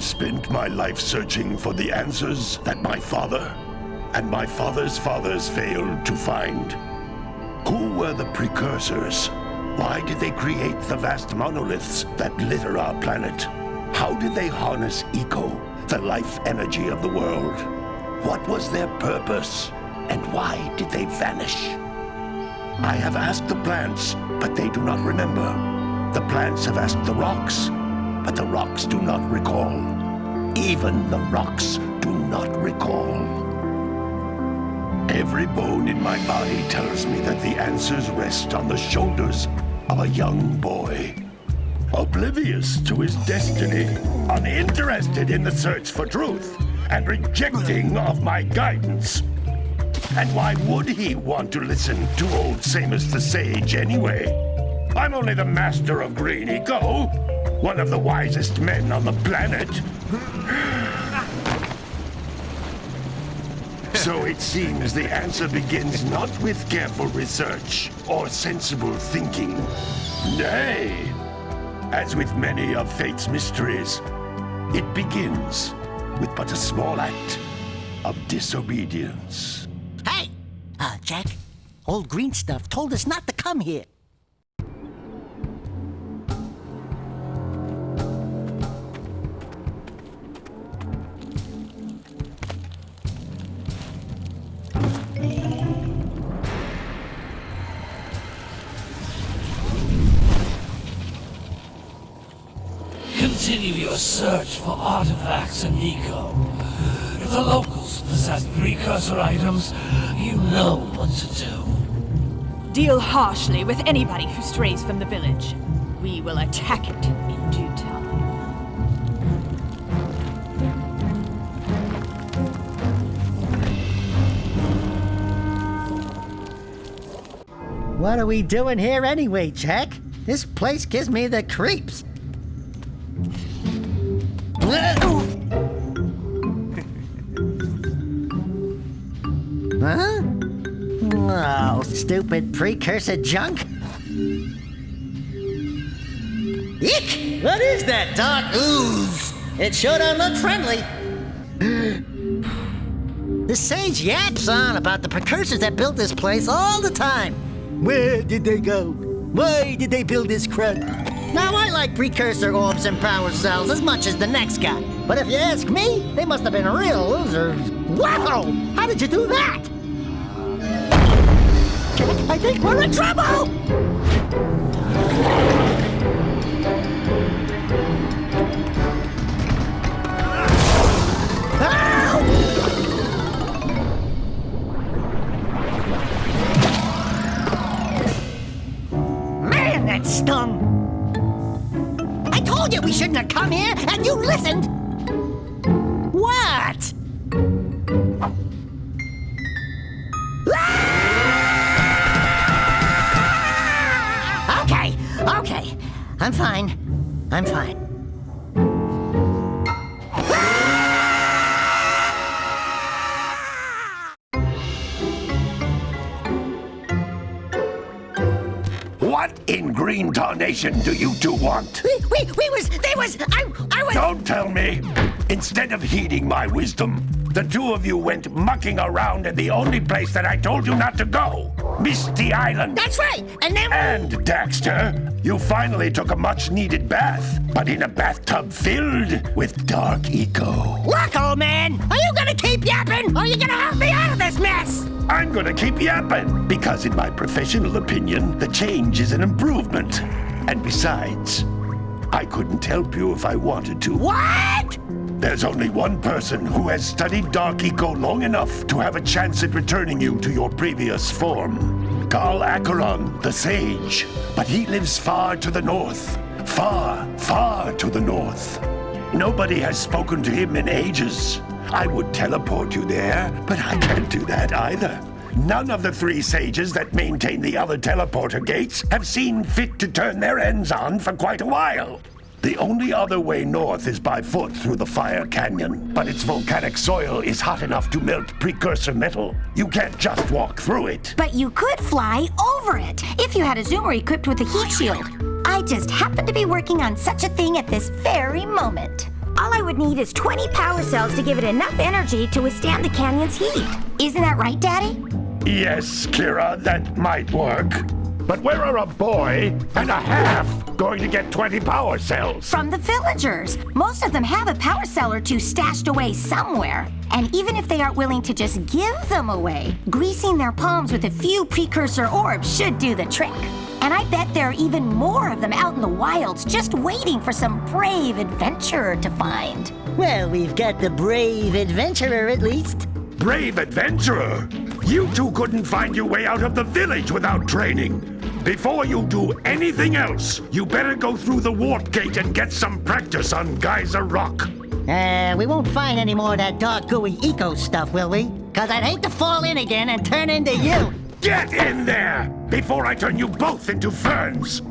have spent my life searching for the answers that my father and my father's fathers failed to find. Who were the Precursors? Why did they create the vast monoliths that litter our planet? How did they harness Eco, the life energy of the world? What was their purpose? And why did they vanish? I have asked the plants, but they do not remember. The plants have asked the rocks, but the rocks do not recall. Even the rocks do not recall. Every bone in my body tells me that the answers rest on the shoulders of a young boy. Oblivious to his destiny, uninterested in the search for truth, and rejecting of my guidance. And why would he want to listen to old Samus the Sage anyway? I'm only the master of Green Eco, one of the wisest men on the planet. So it seems the answer begins not with careful research or sensible thinking. Nay, as with many of fate's mysteries, it begins with but a small act of disobedience. Hey! Jack, old green stuff told us not to come here. Continue your search for artifacts in Eco. If the locals possess precursor items, you know what to do. Deal harshly with anybody who strays from the village. We will attack it in due time. What are we doing here anyway, Jack? This place gives me the creeps. Huh? Oh, stupid precursor junk. Eek! What is that dark ooze? It sure don't look friendly. The sage yaps on about the precursors that built this place all the time. Where did they go? Why did they build this crud? Now, I like precursor orbs and power cells as much as the next guy. But if you ask me, they must have been real losers. Wow! How did you do that? I think we're in trouble! Man, that stung! I told you we shouldn't have come here, and you listened! What? Okay. I'm fine. What in green tarnation do you two want? I was... Don't tell me! Instead of heeding my wisdom, the two of you went mucking around in the only place that I told you not to go, Misty Island. That's right, and then... And, Daxter, you finally took a much-needed bath, but in a bathtub filled with dark eco. Look, old man, are you gonna keep yapping, or are you gonna help me out of this mess? I'm gonna keep yapping, because in my professional opinion, the change is an improvement. And besides, I couldn't help you if I wanted to. What? There's only one person who has studied Dark Eco long enough to have a chance at returning you to your previous form. Carl Acheron, the Sage. But he lives far to the north. Far, far to the north. Nobody has spoken to him in ages. I would teleport you there, but I can't do that either. None of the three sages that maintain the other teleporter gates have seen fit to turn their ends on for quite a while. The only other way north is by foot through the Fire Canyon, but its volcanic soil is hot enough to melt precursor metal. You can't just walk through it. But you could fly over it if you had a zoomer equipped with a heat shield. I just happen to be working on such a thing at this very moment. All I would need is 20 power cells to give it enough energy to withstand the canyon's heat. Isn't that right, Daddy? Yes, Kira, that might work. But where are a boy and a half going to get 20 power cells? From the villagers. Most of them have a power cell or two stashed away somewhere. And even if they aren't willing to just give them away, greasing their palms with a few precursor orbs should do the trick. And I bet there are even more of them out in the wilds just waiting for some brave adventurer to find. Well, we've got the brave adventurer at least. Brave adventurer? You two couldn't find your way out of the village without training. Before you do anything else, you better go through the warp gate and get some practice on Geyser Rock. We won't find any more of that dark gooey eco stuff, will we? 'Cause I'd hate to fall in again and turn into you. Get in there before I turn you both into ferns.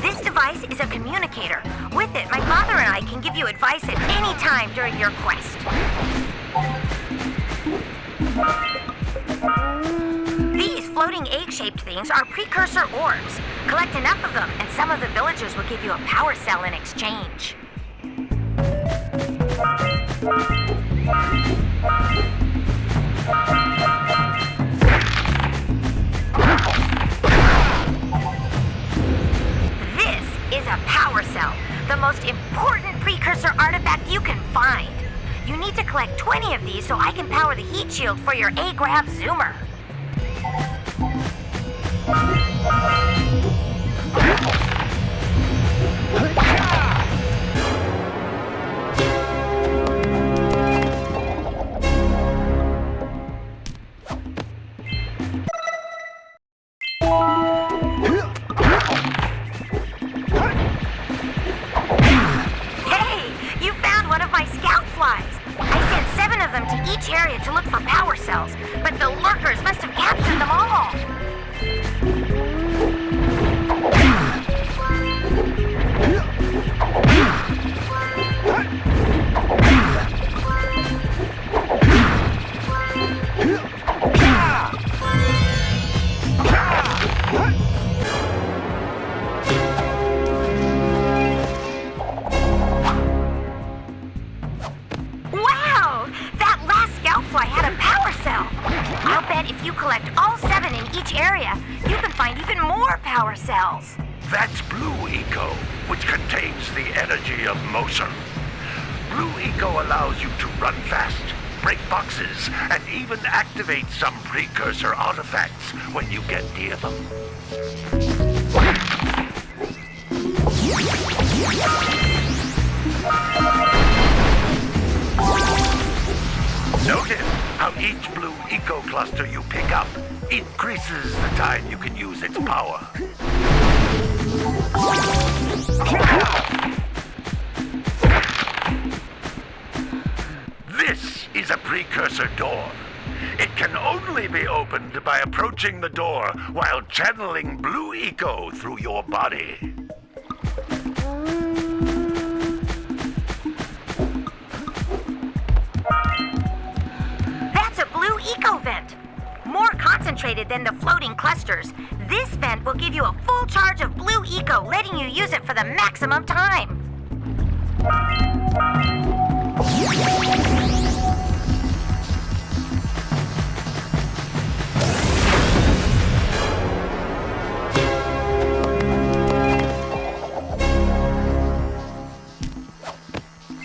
This device is a communicator. With it, my father and I can give you advice at any time during your quest. These floating egg-shaped things are precursor orbs. Collect enough of them, and some of the villagers will give you a power cell in exchange. This is a power cell, the most important precursor artifact you can find. You need to collect 20 of these so I can power the heat shield for your A-Grav zoomer. Hey, you found one of my scout flies. I sent 7 of them to each area to look for power cells, but the lurkers must have captured them all. Wow! That last scout fly had a power cell. I'll bet if you collect all 7 in each area, you can find even more power cells. That's Blue Eco, which contains the energy of motion. Blue Eco allows you to run fast, break boxes, and even activate some precursor artifacts when you get near them. Notice how each Blue Eco cluster you pick up increases the time you can use its power. This is a precursor door. It can only be opened by approaching the door while channeling Blue Eco through your body. That's a Blue Eco vent. More concentrated than the floating clusters, this vent will give you a full charge of Blue Eco, letting you use it for the maximum time.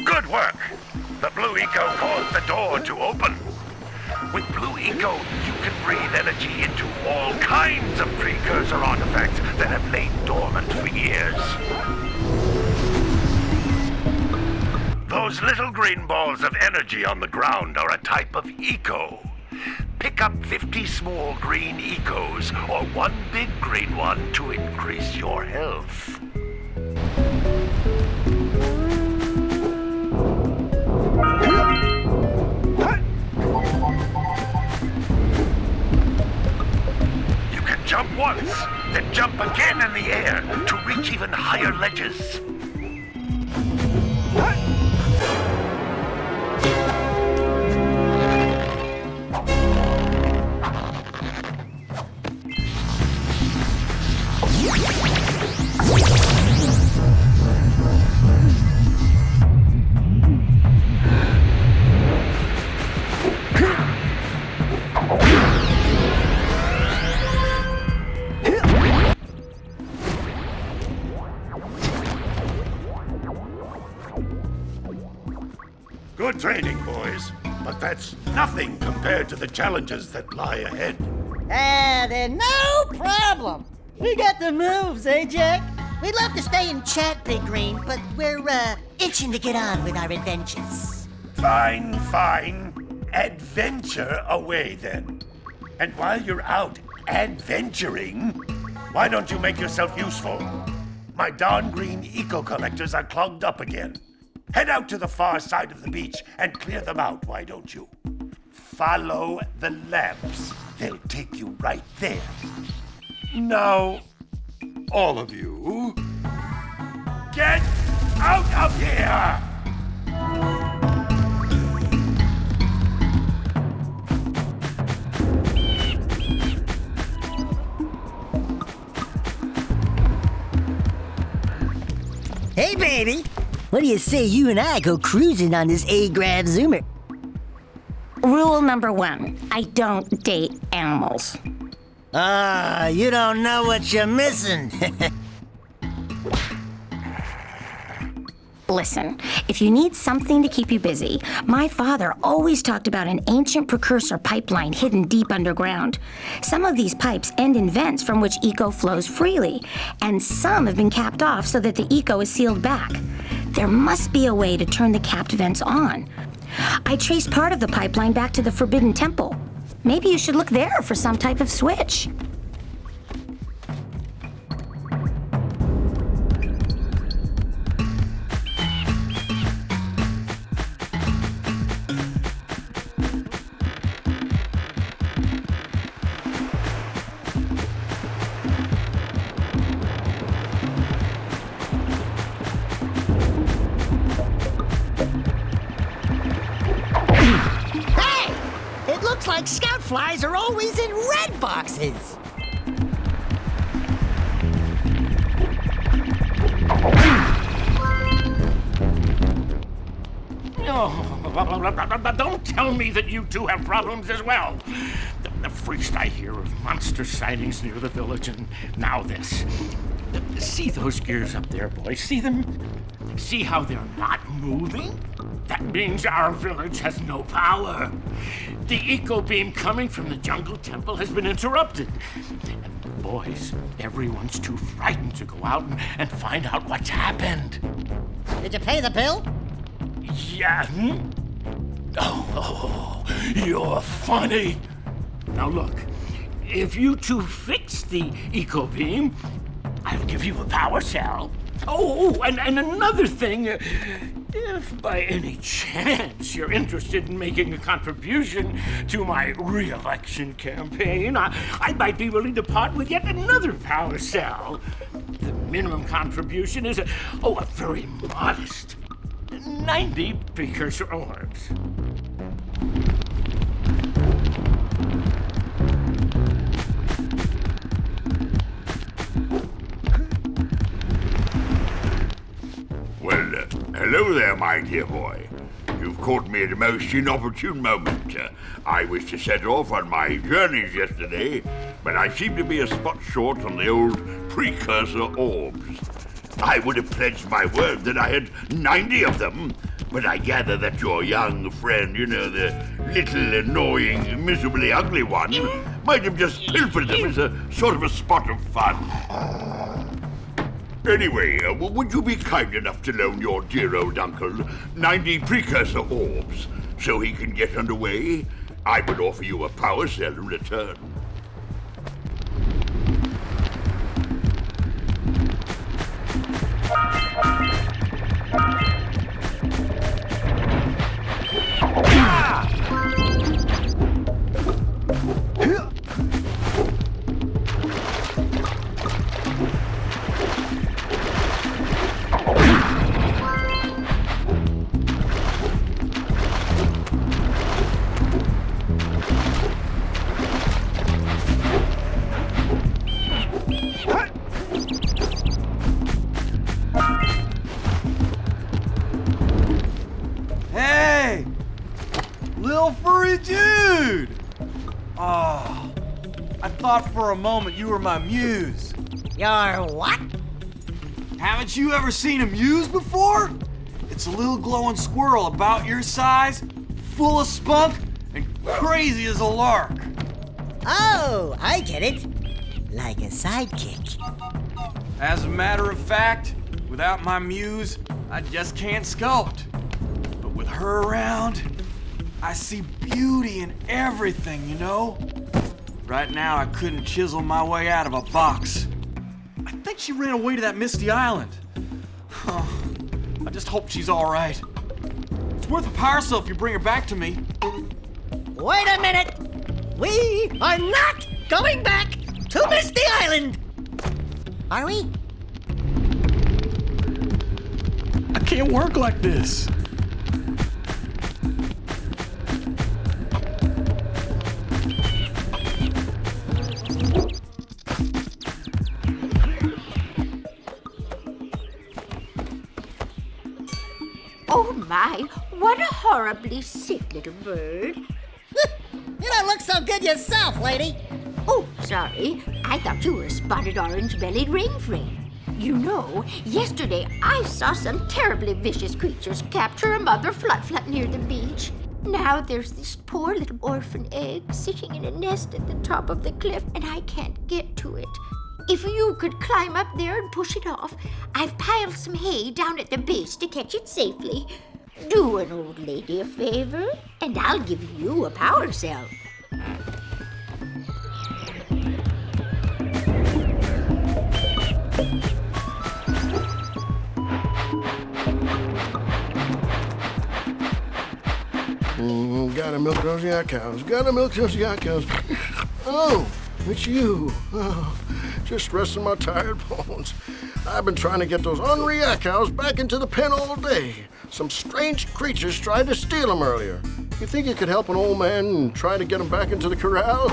Good work! The Blue Eco caused the door to open. With Blue Eco, you can breathe energy into all kinds of precursor artifacts that have lain dormant for years. Those little green balls of energy on the ground are a type of eco. Pick up 50 small green ecos or one big green one to increase your health. You can jump once, then jump again in the air to reach even higher ledges. Good training, boys, but that's nothing compared to the challenges that lie ahead. Then no problem. We got the moves, eh, Jack? We'd love to stay and chat, Big Green, but we're, itching to get on with our adventures. Fine, fine. Adventure away, then. And while you're out adventuring, why don't you make yourself useful? My darn green eco-collectors are clogged up again. Head out to the far side of the beach and clear them out, why don't you? Follow the lamps. They'll take you right there. Now, all of you, get out of here! Hey, baby. What do you say you and I go cruising on this A-Grav Zoomer? Rule number 1, I don't date animals. You don't know what you're missing. Listen, if you need something to keep you busy, my father always talked about an ancient precursor pipeline hidden deep underground. Some of these pipes end in vents from which eco flows freely, and some have been capped off so that the eco is sealed back. There must be a way to turn the capped vents on. I traced part of the pipeline back to the Forbidden Temple. Maybe you should look there for some type of switch. Looks like scout flies are always in red boxes. Oh, don't tell me that you two have problems as well. The first I hear of monster sightings near the village, and now this. See those gears up there, boys? See them? See how they're not moving? That means our village has no power. The eco beam coming from the jungle temple has been interrupted. And boys, everyone's too frightened to go out and find out what's happened. Did you pay the bill? Yeah. Oh, you're funny. Now look, if you two fix the eco beam, I'll give you a power cell. Oh, and another thing, if by any chance you're interested in making a contribution to my re-election campaign, I might be willing to part with yet another power cell. The minimum contribution is a very modest 90 Precursor Orbs. Well, hello there, my dear boy. You've caught me at a most inopportune moment. I was to set off on my journeys yesterday, but I seem to be a spot short on the old Precursor Orbs. I would have pledged my word that I had 90 of them, but I gather that your young friend, the little annoying, miserably ugly one, might have just pilfered them as a sort of a spot of fun. Anyway, would you be kind enough to loan your dear old uncle 90 Precursor Orbs so he can get underway? I would offer you a power cell in return. thought for a moment you were my muse. Your what? Haven't you ever seen a muse before? It's a little glowing squirrel about your size, full of spunk, and crazy as a lark. Oh, I get it. Like a sidekick. As a matter of fact, without my muse, I just can't sculpt. But with her around, I see beauty in everything, you know? Right now, I couldn't chisel my way out of a box. I think she ran away to that misty island. Huh. I just hope she's all right. It's worth a power cell if you bring her back to me. Wait a minute! We are not going back to Misty Island! Are we? I can't work like this. Oh my, what a horribly sick little bird. You don't look so good yourself, lady. Oh, sorry. I thought you were a spotted orange-bellied rainframe. You know, yesterday I saw some terribly vicious creatures capture a mother flut-flut near the beach. Now there's this poor little orphan egg sitting in a nest at the top of the cliff, and I can't get to it. If you could climb up there and push it off, I've piled some hay down at the base to catch it safely. Do an old lady a favor, and I'll give you a power cell. Gotta milk those yak cows. Gotta milk those yak cows. Oh, it's you. Oh, just resting my tired bones. I've been trying to get those ornery yak cows back into the pen all day. Some strange creatures tried to steal them earlier. You think you could help an old man and try to get them back into the corral?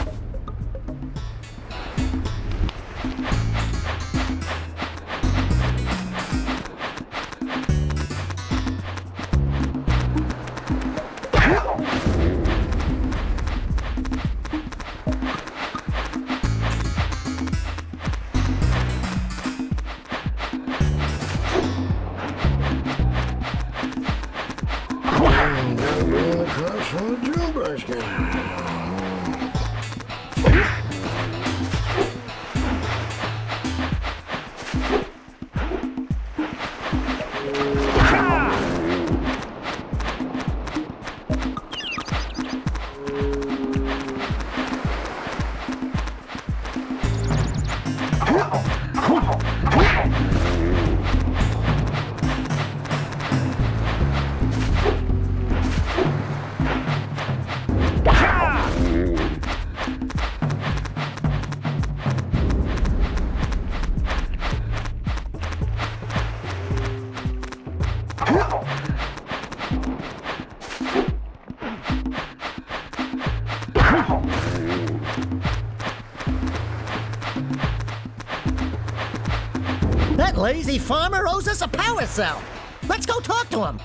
That lazy farmer owes us a power cell. Let's go talk to him.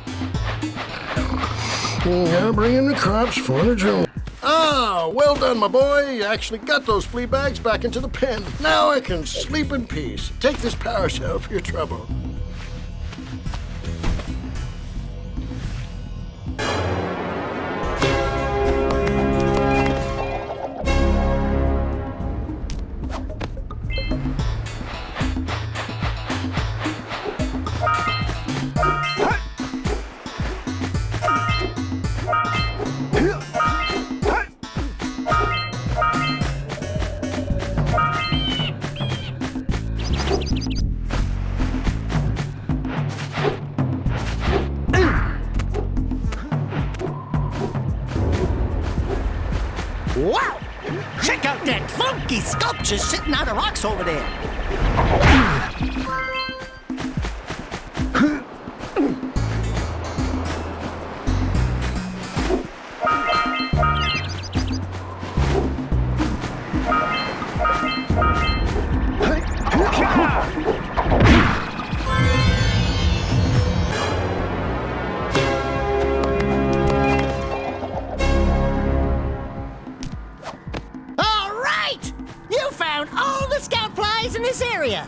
Yeah, bring in the crops for the June. Ah, well done, my boy. You actually got those flea bags back into the pen. Now I can sleep in peace. Take this power cell for your trouble. Wow! Check out that funky sculpture sitting out of rocks over there. You in this area.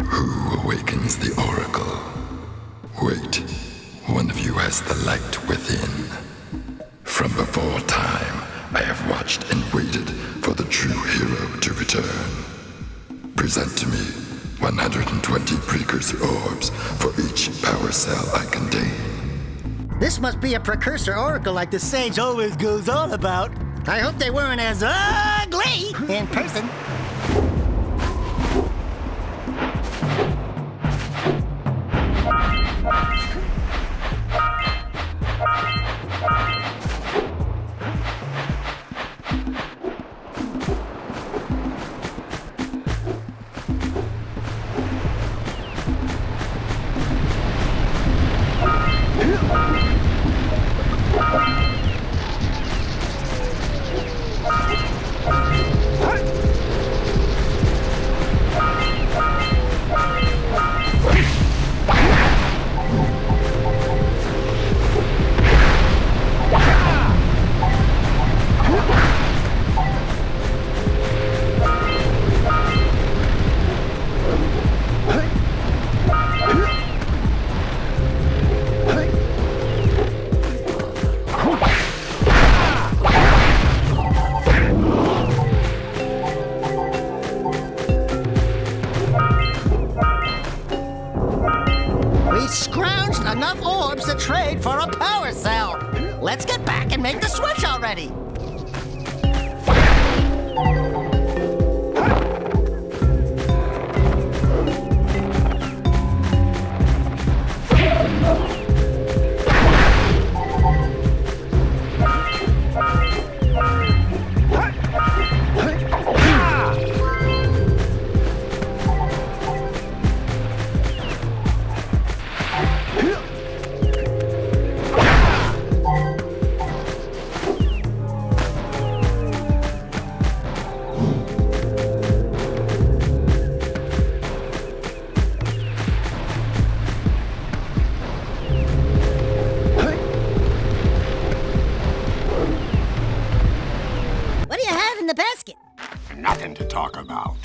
Who awakens the Oracle? Wait, one of you has the light within. From before time, I have watched and waited for the true hero to return. Present to me 120 Precursor Orbs for each power cell I contain. This must be a Precursor Oracle like the Sage always goes on about. I hope they weren't as ugly in person. Enough orbs to trade for a power cell. Let's get back and make the switch already. Nothing to talk about.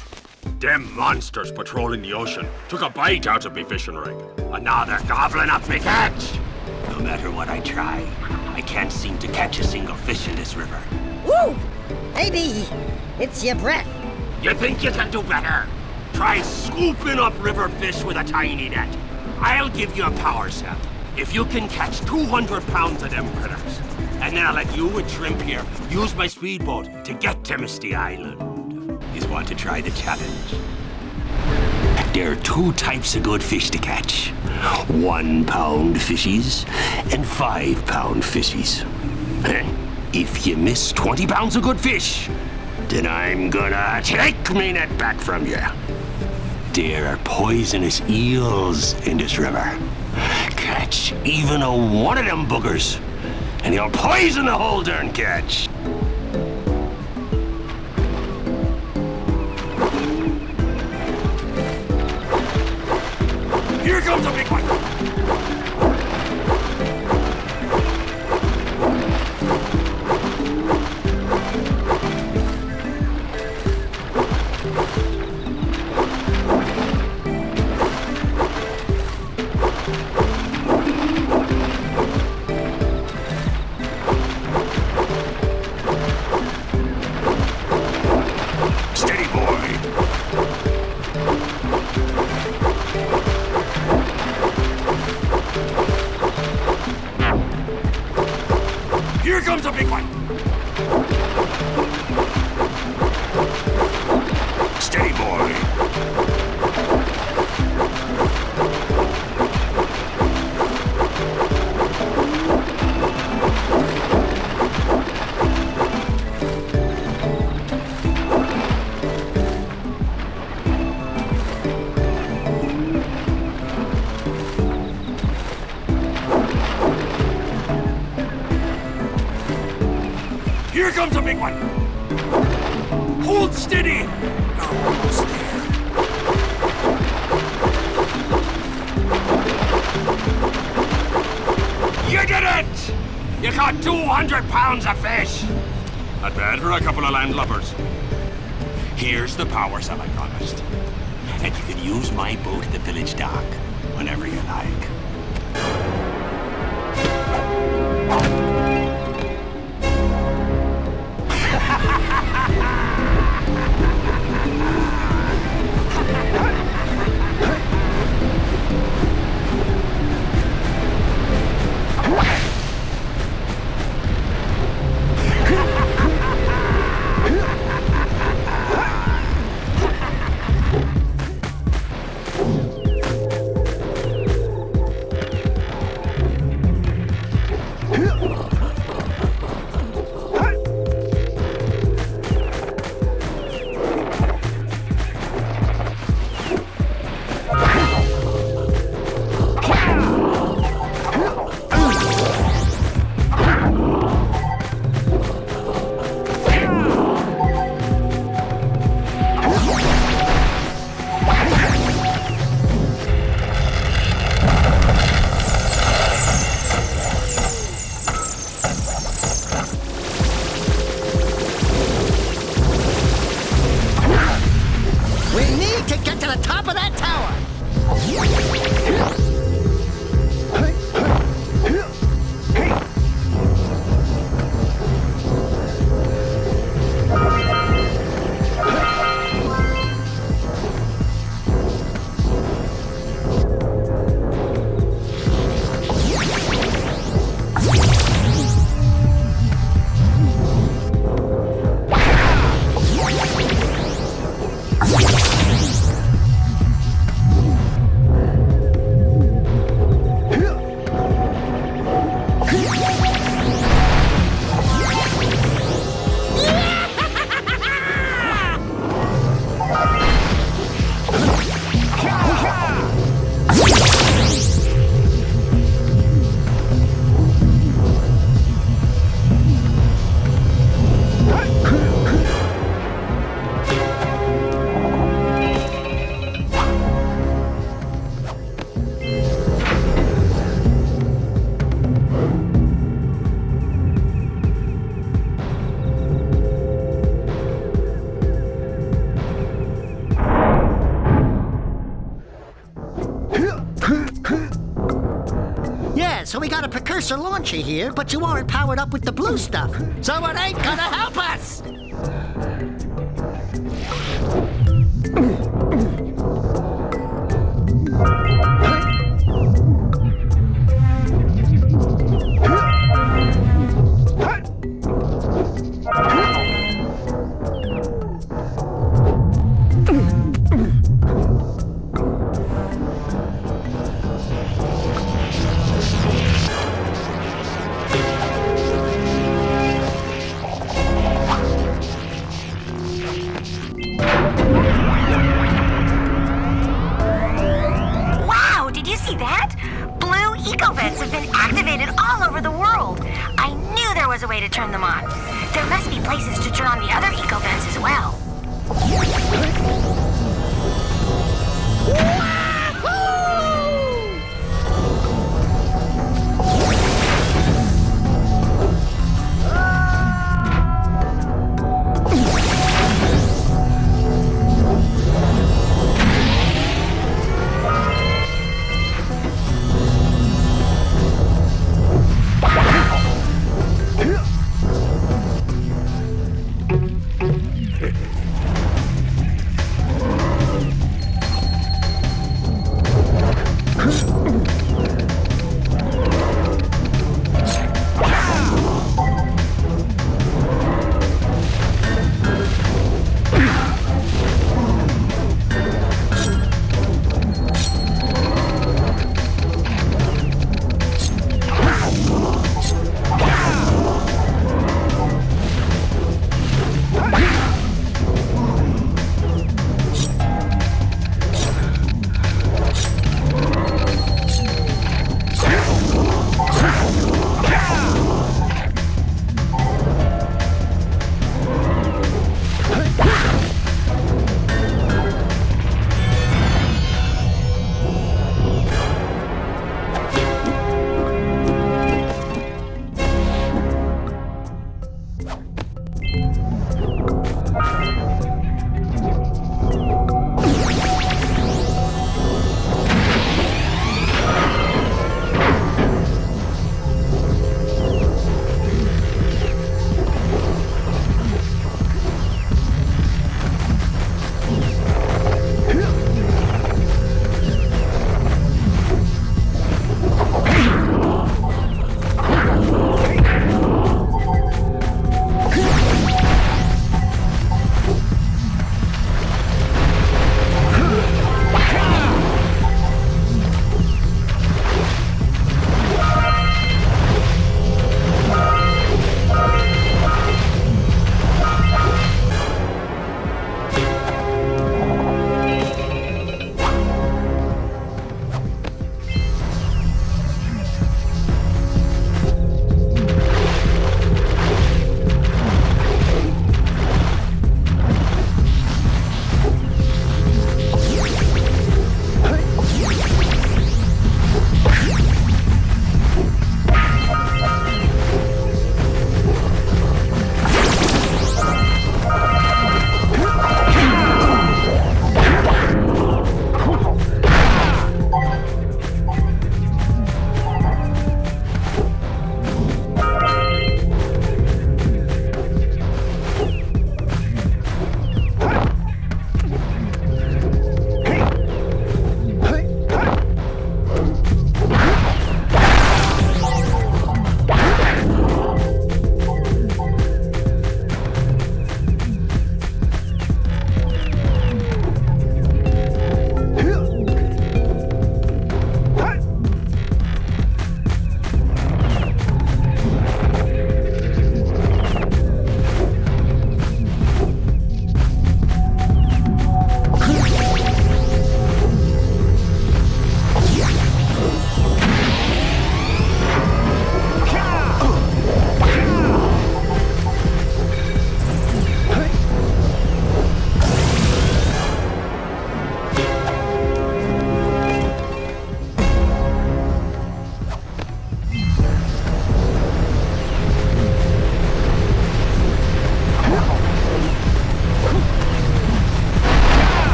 Them monsters patrolling the ocean took a bite out of me fishing rig, and now they're gobbling up me catch. No matter what I try, I can't seem to catch a single fish in this river. Woo! Maybe it's your breath. You think you can do better? Try scooping up river fish with a tiny net. I'll give you a power cell if you can catch 200 pounds of them critters. And then I'll let you and Shrimp here use my speedboat to get to Misty Island. You want to try the challenge? There are two types of good fish to catch. 1 pound fishies and 5 pound fishies. If you miss 20 pounds of good fish, then I'm gonna take me net back from you. There are poisonous eels in this river. Catch even one of them buggers, and he'll poison the whole darn catch. Here comes a big one. Steady, boy. Here comes a big one. Steady, boy. Here comes a big one. Hold steady. We're almost there. You did it! You caught 200 pounds of fish. Not bad for a couple of landlubbers. Here's the power cell I promised. And you can use my boat at the village dock whenever you like. So we got a Precursor launcher here, but you aren't powered up with the blue stuff. So it ain't gonna help us!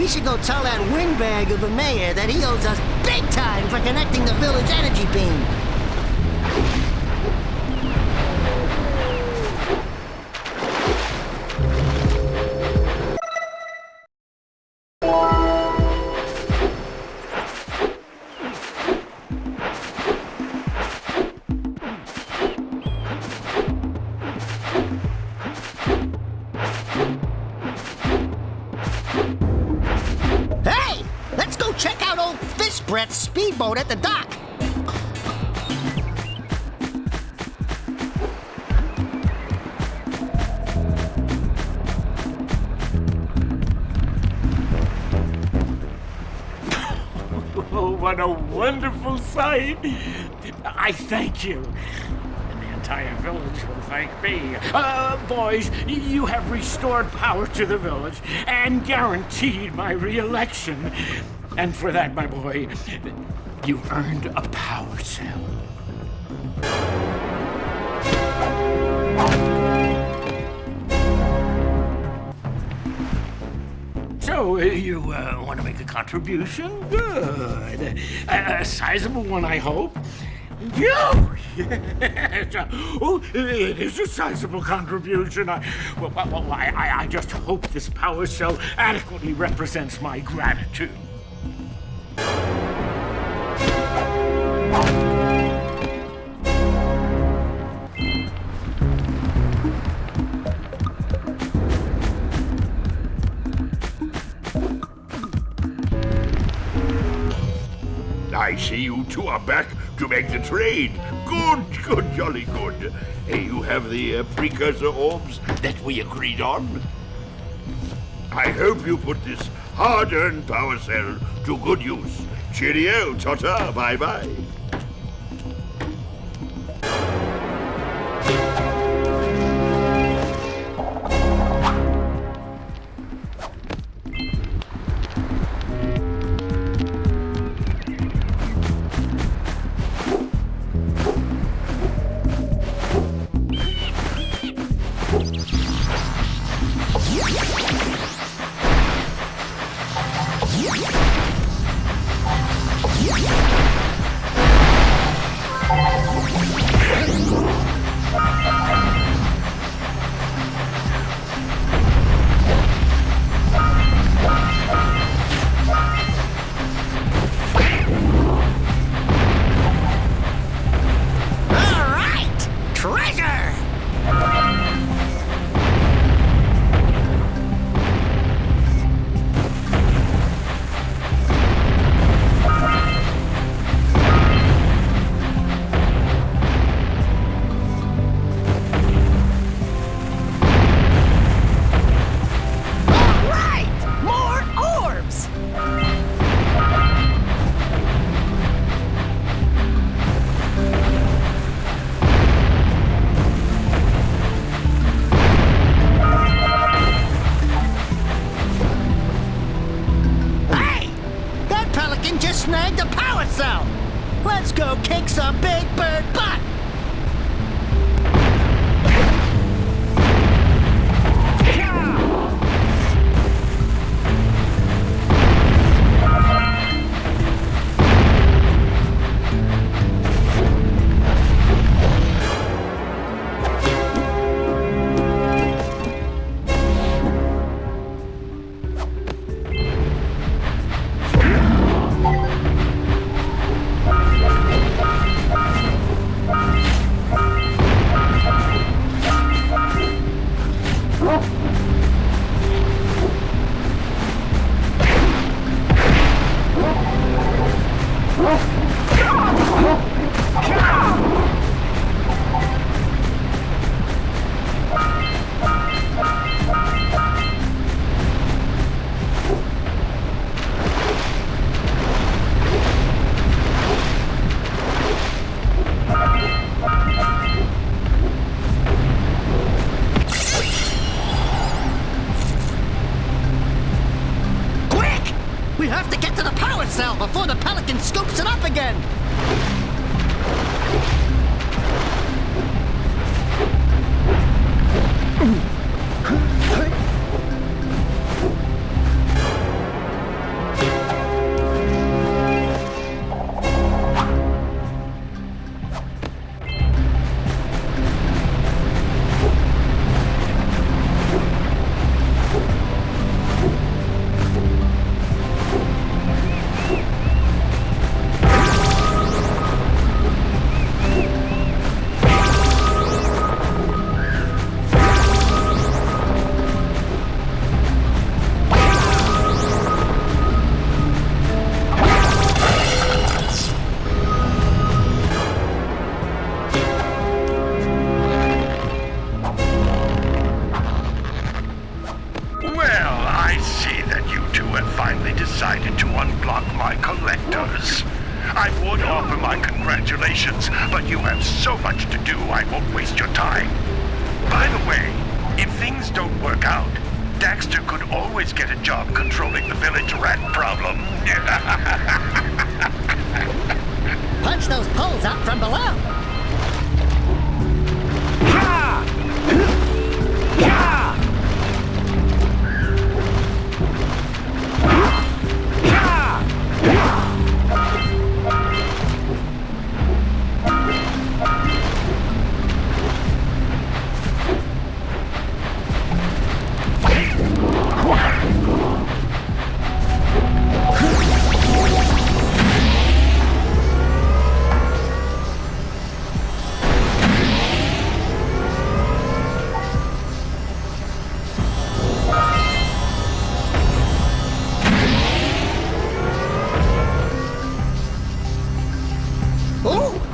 We should go tell that windbag of a mayor that he owes us big time for connecting the village energy beam. Brett's speedboat at the dock. Oh, what a wonderful sight! I thank you. And the entire village will thank me. Boys, you have restored power to the village and guaranteed my re-election. And for that, my boy, you've earned a power cell. So, you want to make a contribution? Good. A sizable one, I hope. Yes. Oh, it is a sizable contribution. I just hope this power cell adequately represents my gratitude. I see you two are back to make the trade. Good, jolly good. You have the Precursor Orbs that we agreed on. I hope you put this hard-earned power cell to good use. Cheerio, ta-ta, bye-bye. snagged a power cell! Let's go kick some big bird butt! We have to get to the power cell before the Pelican scoops it up again! Congratulations, but you have so much to do, I won't waste your time. By the way, if things don't work out, Daxter could always get a job controlling the village rat problem. Punch those poles up from below.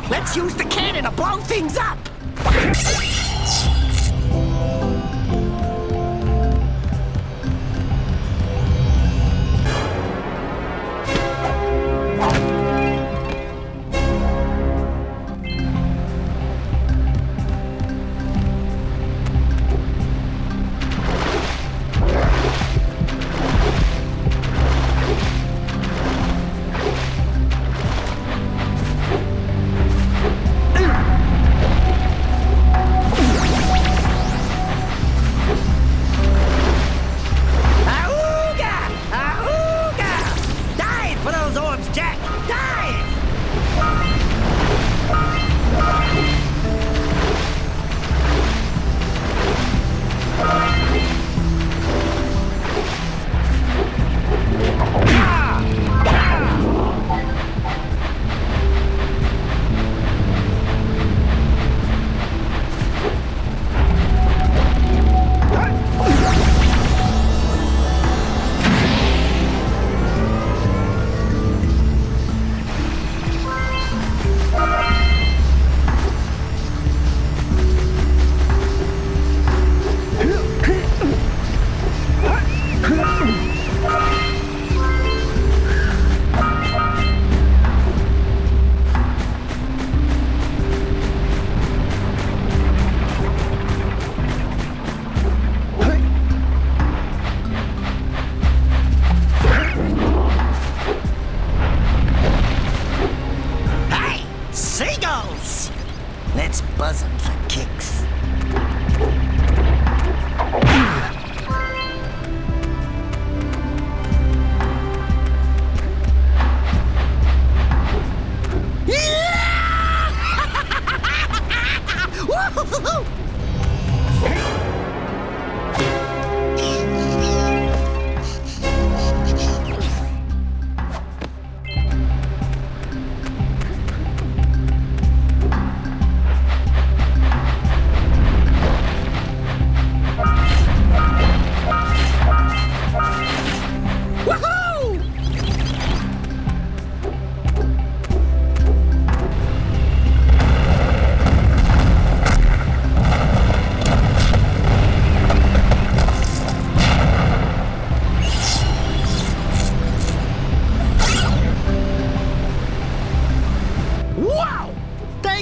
Let's use the cannon to blow things up! Let's buzz him for kicks.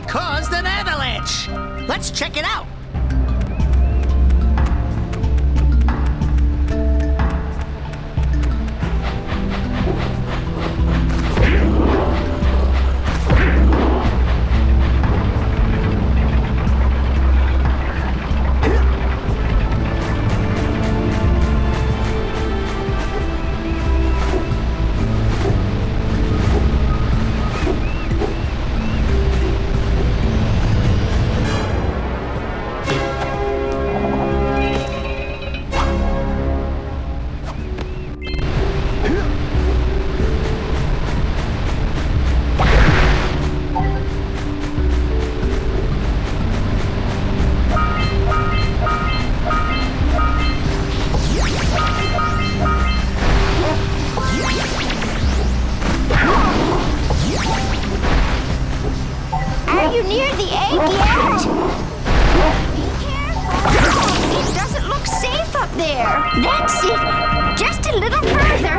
Caused an avalanche! Let's check it out! Are you near the egg yet? Be careful! It doesn't look safe up there. That's it. Just a little further.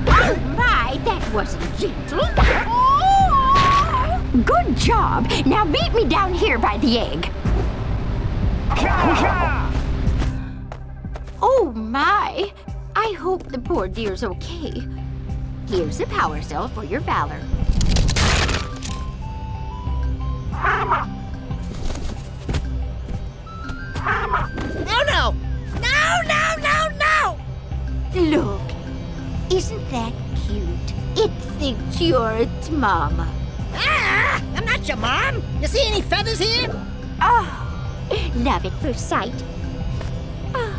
Oh my, that wasn't gentle. Oh! Good job. Now meet me down here by the egg. Oh my! I hope the poor dear's okay. Here's a power cell for your valor. No, no! No, no, no, no! Look, isn't that cute? It thinks you're its mama. Ah! I'm not your mom! You see any feathers here? Oh, love at first sight. Oh.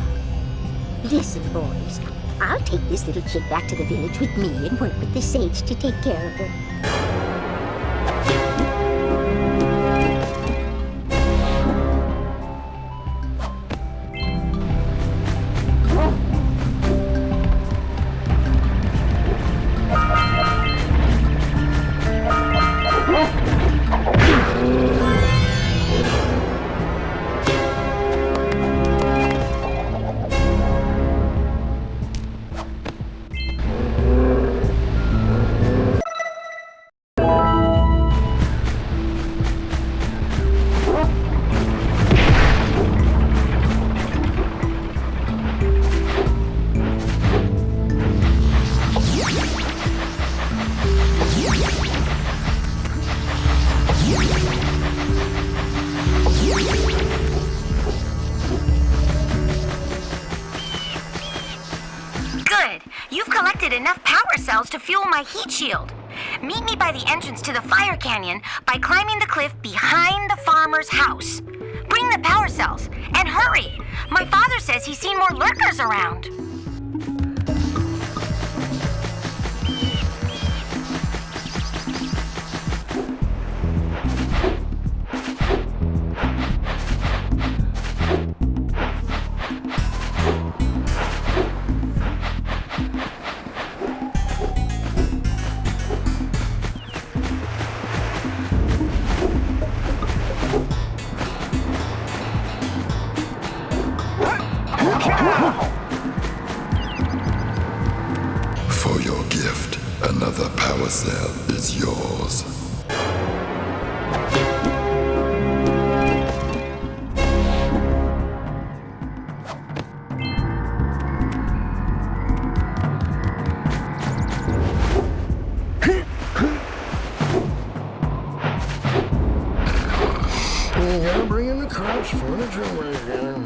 Listen, boys. I'll take this little chick back to the village with me and work with the sage to take care of her. You've collected enough power cells to fuel my heat shield. Meet me by the entrance to the fire canyon by climbing the cliff behind the farmer's house. Bring the power cells, and hurry! My father says he's seen more lurkers around. For your gift, another power cell is yours. You gotta bring in the crops for the drummer again.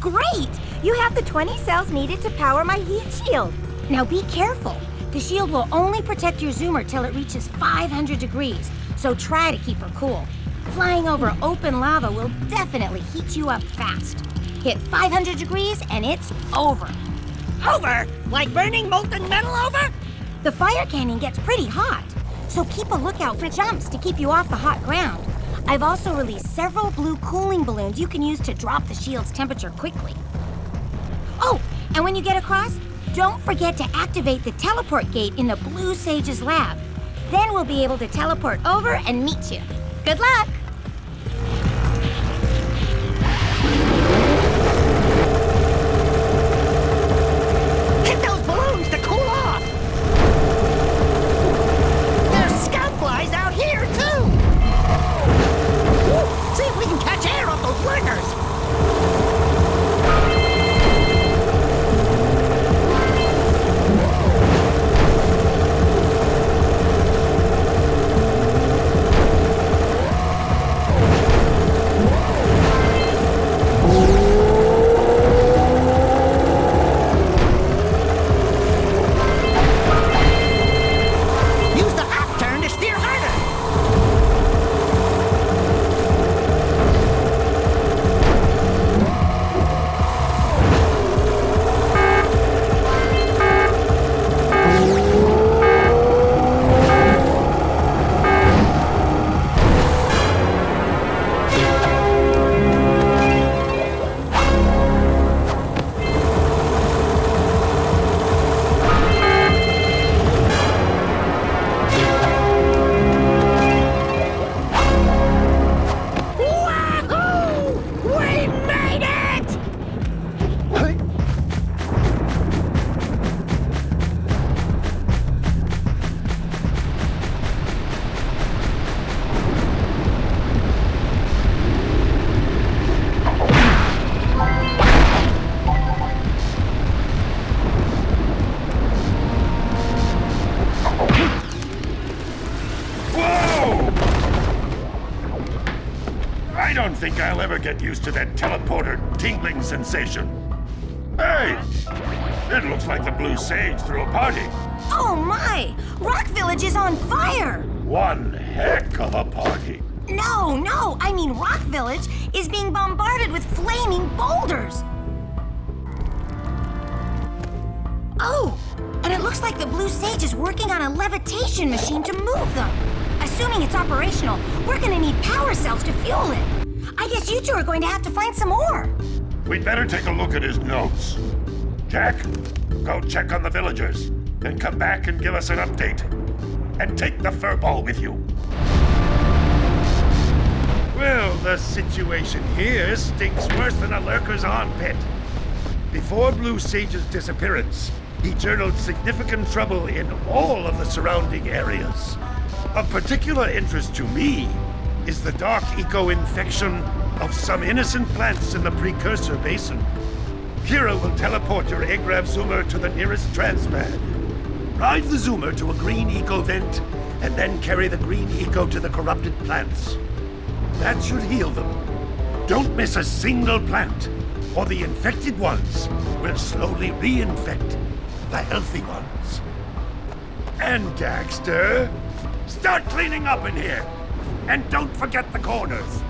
Great! You have the 20 cells needed to power my heat shield. Now be careful. The shield will only protect your zoomer till it reaches 500 degrees, so try to keep her cool. Flying over open lava will definitely heat you up fast. Hit 500 degrees and it's over. Over? Like burning molten metal over? The fire canyon gets pretty hot, so keep a lookout for jumps to keep you off the hot ground. I've also released several blue cooling balloons you can use to drop the shield's temperature quickly. Oh, and when you get across, don't forget to activate the teleport gate in the Blue Sage's lab. Then we'll be able to teleport over and meet you. Good luck! Hit those balloons to cool off! There's scout flies out here, too! Woo! See if we can catch air off those lurkers! Whoa! I don't think I'll ever get used to that teleporter tingling sensation. Hey! It looks like the Blue Sage threw a party. Oh my! Rock Village is on fire! One heck of a party. No, I mean Rock Village is being bombarded with flaming boulders. Oh, and it looks like the Blue Sage is working on a levitation machine to move them. Assuming it's operational, we're gonna need power cells to fuel it. I guess you two are going to have to find some more. We'd better take a look at his notes. Jack, go check on the villagers, then come back and give us an update. And take the furball with you. Well, the situation here stinks worse than a lurker's armpit. Before Blue Sage's disappearance, he journaled significant trouble in all of the surrounding areas. Of particular interest to me is the dark eco-infection of some innocent plants in the Precursor Basin. Kira will teleport your Agrav Zoomer to the nearest transpad. Ride the Zoomer to a green eco vent, and then carry the green eco to the corrupted plants. That should heal them. Don't miss a single plant, or the infected ones will slowly reinfect the healthy ones. And Daxter, start cleaning up in here, and don't forget the corners.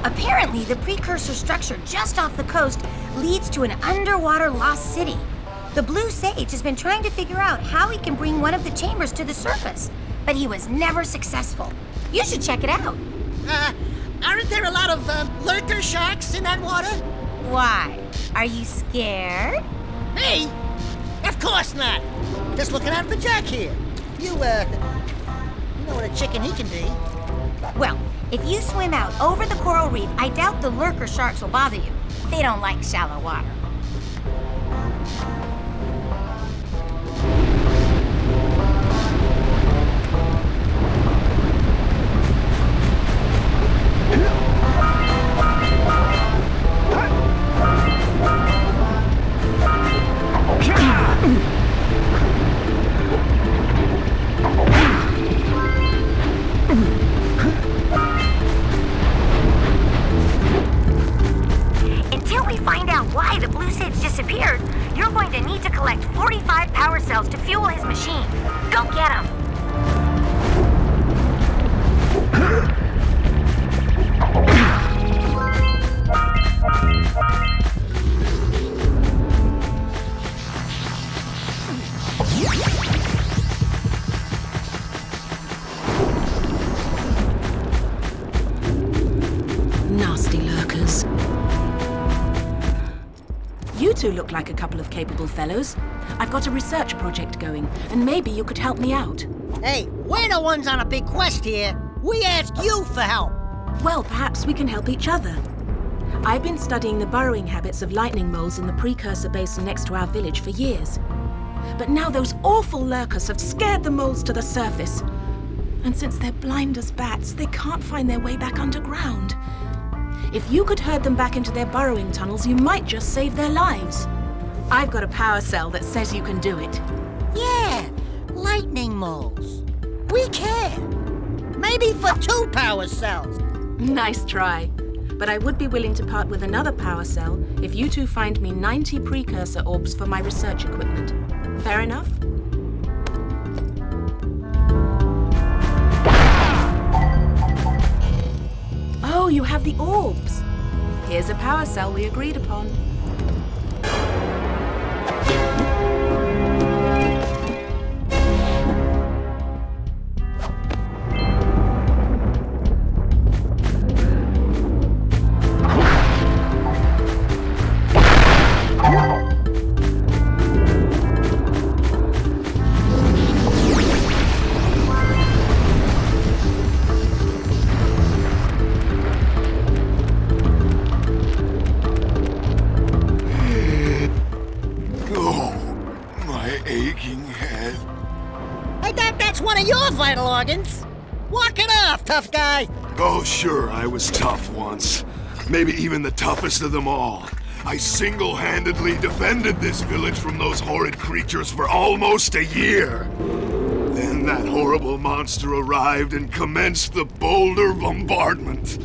Apparently, the precursor structure just off the coast leads to an underwater lost city. The Blue Sage has been trying to figure out how he can bring one of the chambers to the surface, but he was never successful. You should check it out. Aren't there a lot of lurker sharks in that water? Why? Are you scared? Me? Of course not. Just looking out for Jack here. You know what a chicken he can be. Well, if you swim out over the coral reef, I doubt the lurker sharks will bother you. They don't like shallow water. Until we find out why the Blue Sage disappeared, you're going to need to collect 45 power cells to fuel his machine. Go get them! Nasty lurkers. You two look like a couple of capable fellows. I've got a research project going, and maybe you could help me out. Hey, we're the ones on a big quest here. We ask you for help. Well, perhaps we can help each other. I've been studying the burrowing habits of lightning moles in the Precursor Basin next to our village for years. But now those awful lurkers have scared the moles to the surface. And since they're blind as bats, they can't find their way back underground. If you could herd them back into their burrowing tunnels, you might just save their lives. I've got a power cell that says you can do it. Yeah, lightning moles. We can. Maybe for 2 power cells. Nice try. But I would be willing to part with another power cell if you two find me 90 Precursor Orbs for my research equipment. Fair enough? Oh, you have the orbs. Here's a power cell we agreed upon. Vital organs. Walk it off, tough guy. Oh, sure, I was tough once. Maybe even the toughest of them all. I single-handedly defended this village from those horrid creatures for almost a year. Then that horrible horrible monster arrived and commenced the boulder bombardment.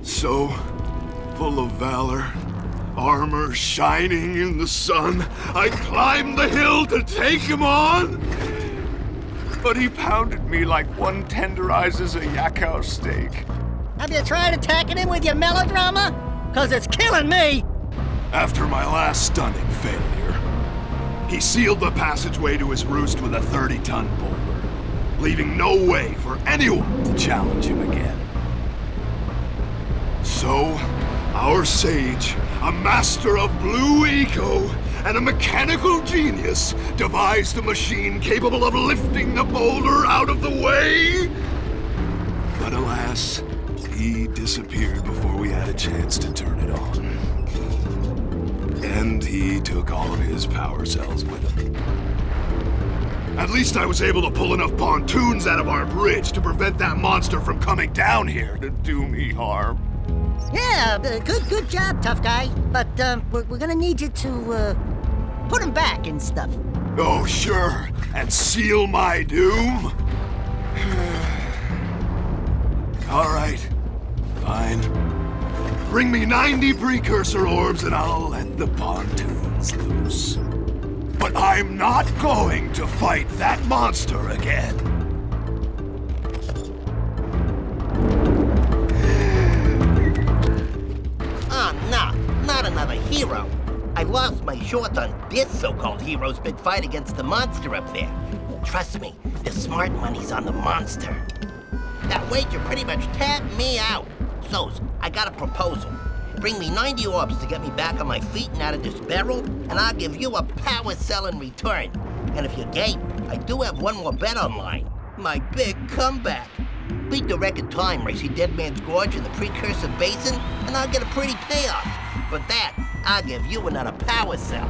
So, full of valor, armor shining in the sun, I climbed the hill to take him on. But he pounded me like one tenderizes a yakao steak. Have you tried attacking him with your melodrama? 'Cause it's killing me! After my last stunning failure, he sealed the passageway to his roost with a 30-ton boulder, leaving no way for anyone to challenge him again. So, our sage, a master of blue eco and a mechanical genius, devised a machine capable of lifting the boulder out of the way. But alas, he disappeared before we had a chance to turn it on. And he took all of his power cells with him. At least I was able to pull enough pontoons out of our bridge to prevent that monster from coming down here to do me harm. Yeah, good job, tough guy. But we're gonna need you to put him back and stuff. Oh, sure, and seal my doom? All right, fine. Bring me 90 Precursor Orbs and I'll let the pontoons loose. But I'm not going to fight that monster again. Oh, no, not another hero. I lost my shorts on this so-called hero's big fight against the monster up there. Trust me, the smart money's on the monster. That wager pretty much tapped me out. So's, I got a proposal. Bring me 90 orbs to get me back on my feet and out of this barrel, and I'll give you a power cell in return. And if you're game, I do have one more bet online. My big comeback. Beat the record time race in Dead Man's Gorge in the Precursor Basin, and I'll get a pretty payoff. For that, I'll give you another power cell.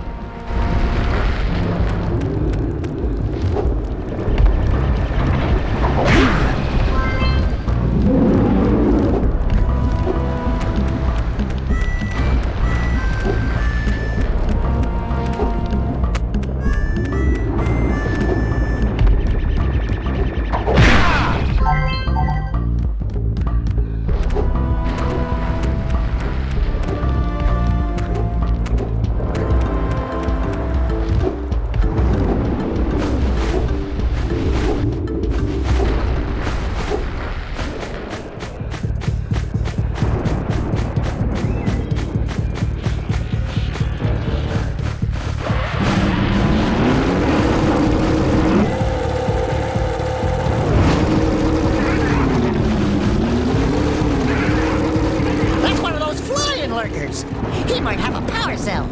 He might have a power cell.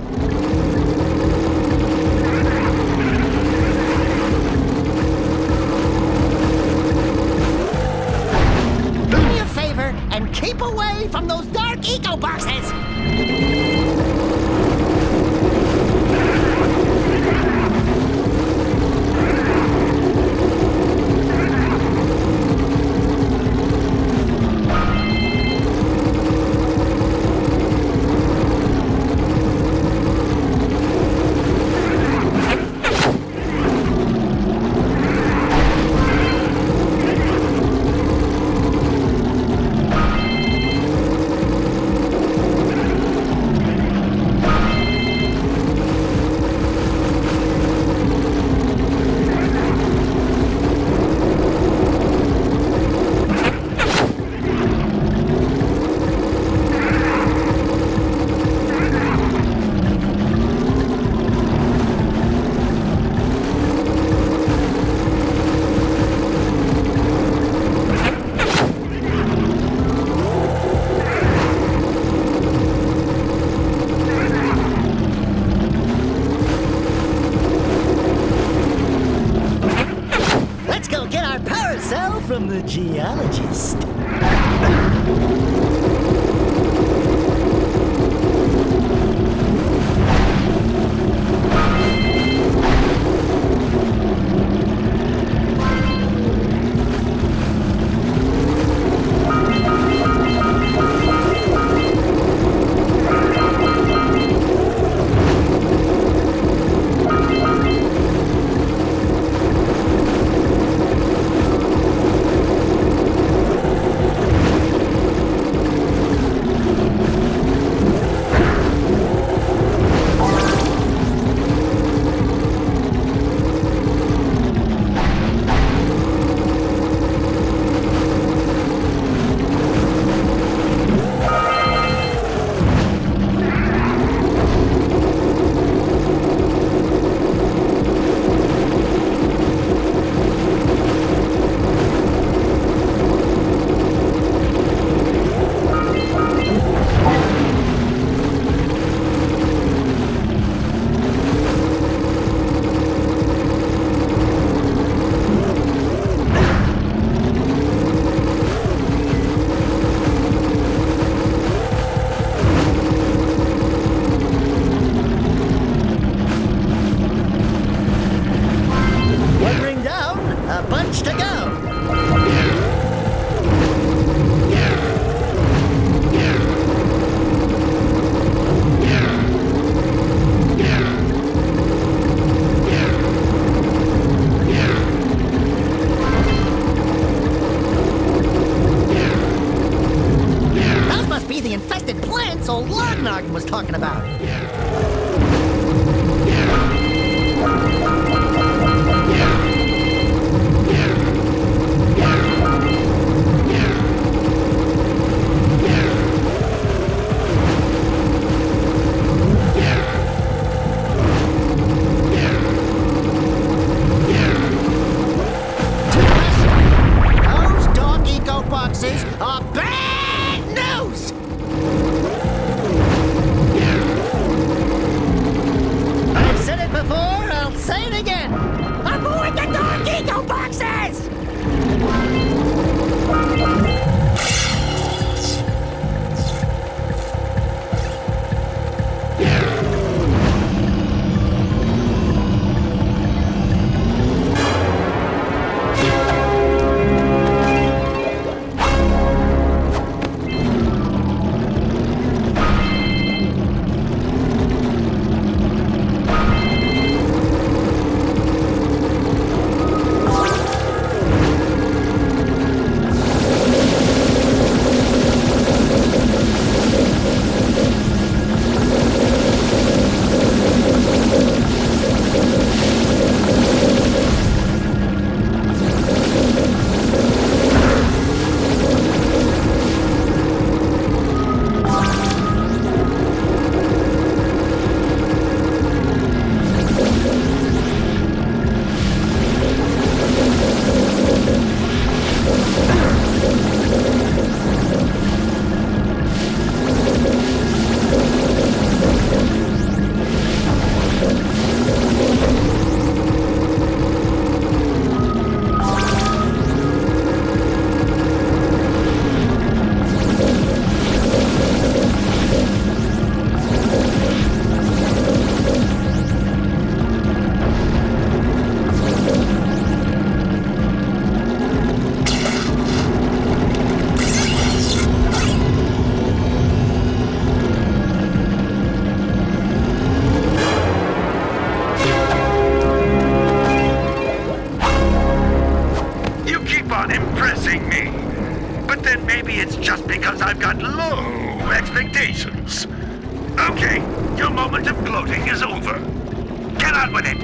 Do me a favor and keep away from those dark eco boxes. From the geologist. much to go. Those must be the infested plants old Lognog was talking about. Those dog eco boxes are bad news! I've said it before, I'll say it again. Avoid the dog eco boxes! You keep on impressing me. But then maybe it's just because I've got low expectations. Okay, your moment of gloating is over. Get on with it.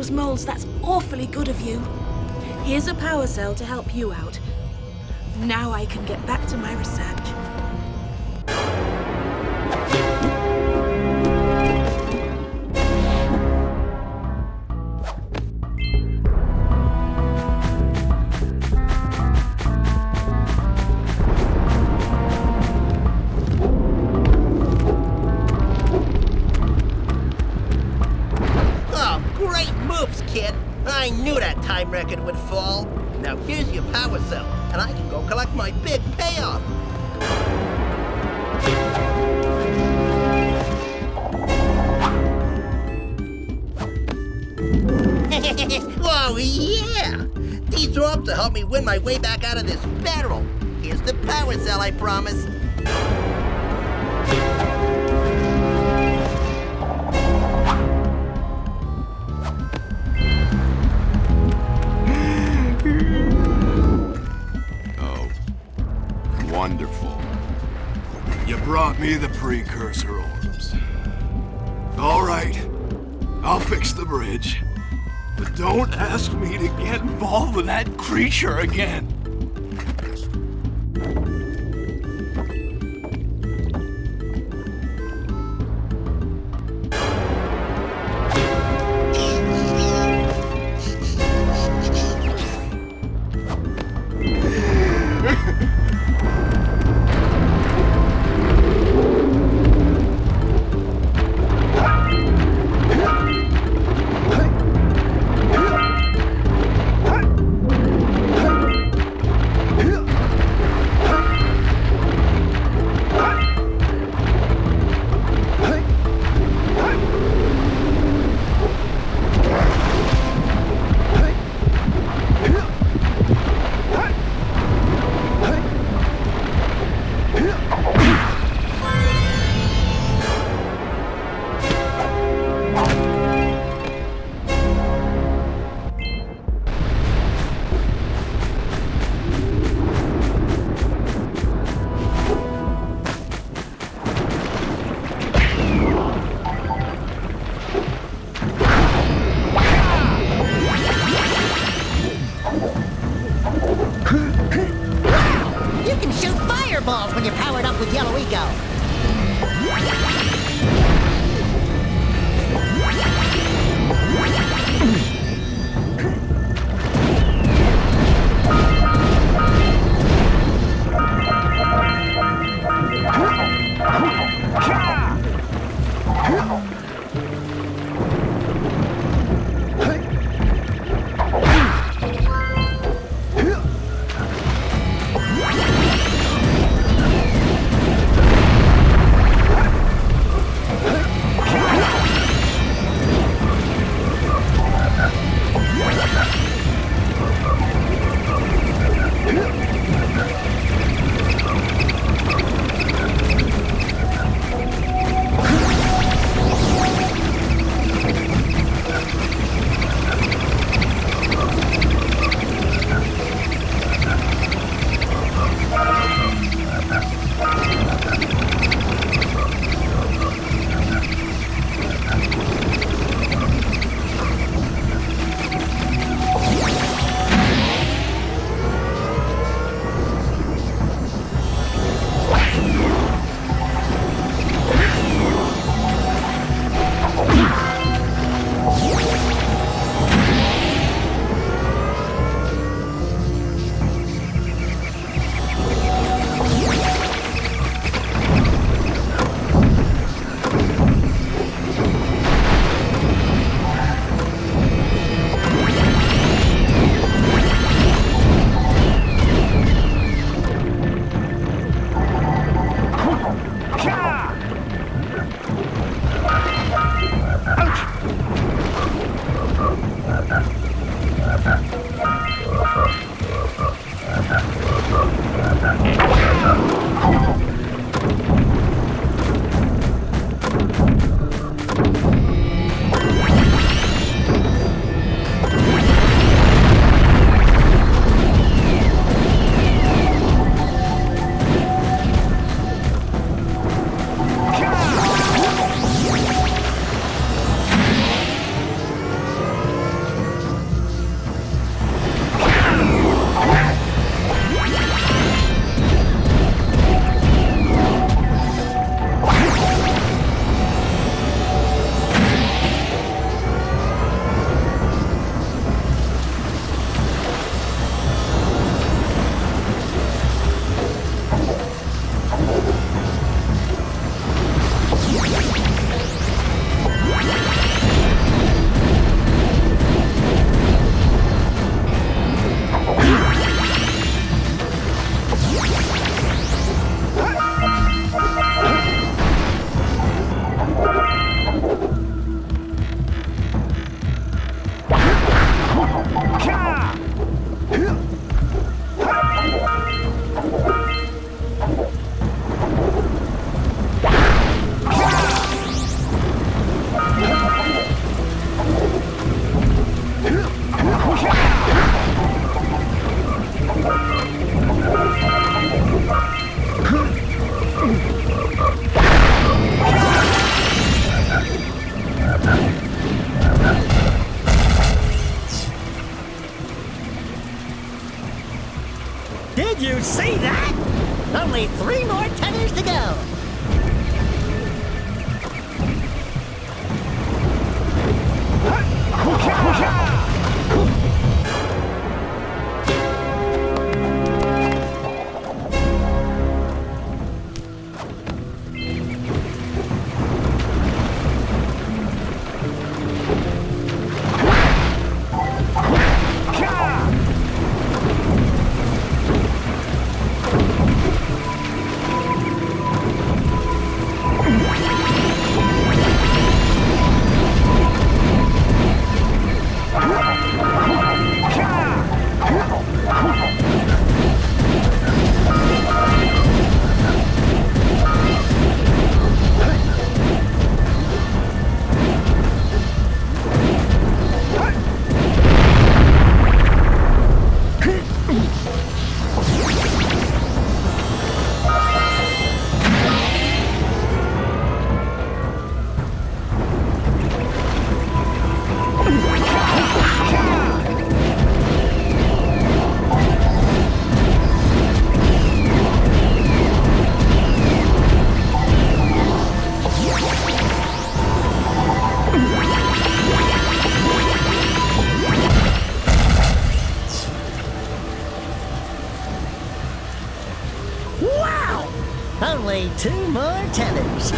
those moles, that's awfully good of you. Here's a power cell to help you out. Now I can get back to my research. I knew that time record would fall. Now here's your power cell, and I can go collect my big payoff. Whoa, yeah! These orbs will help me win my way back out of this barrel. Here's the power cell, I promise. Wonderful. You brought me the Precursor Orbs. All right, I'll fix the bridge. But don't ask me to get involved with that creature again. When you're powered up with Yellow Eco. Did you see that? Only 3 more tethers to go. Only 2 more tethers.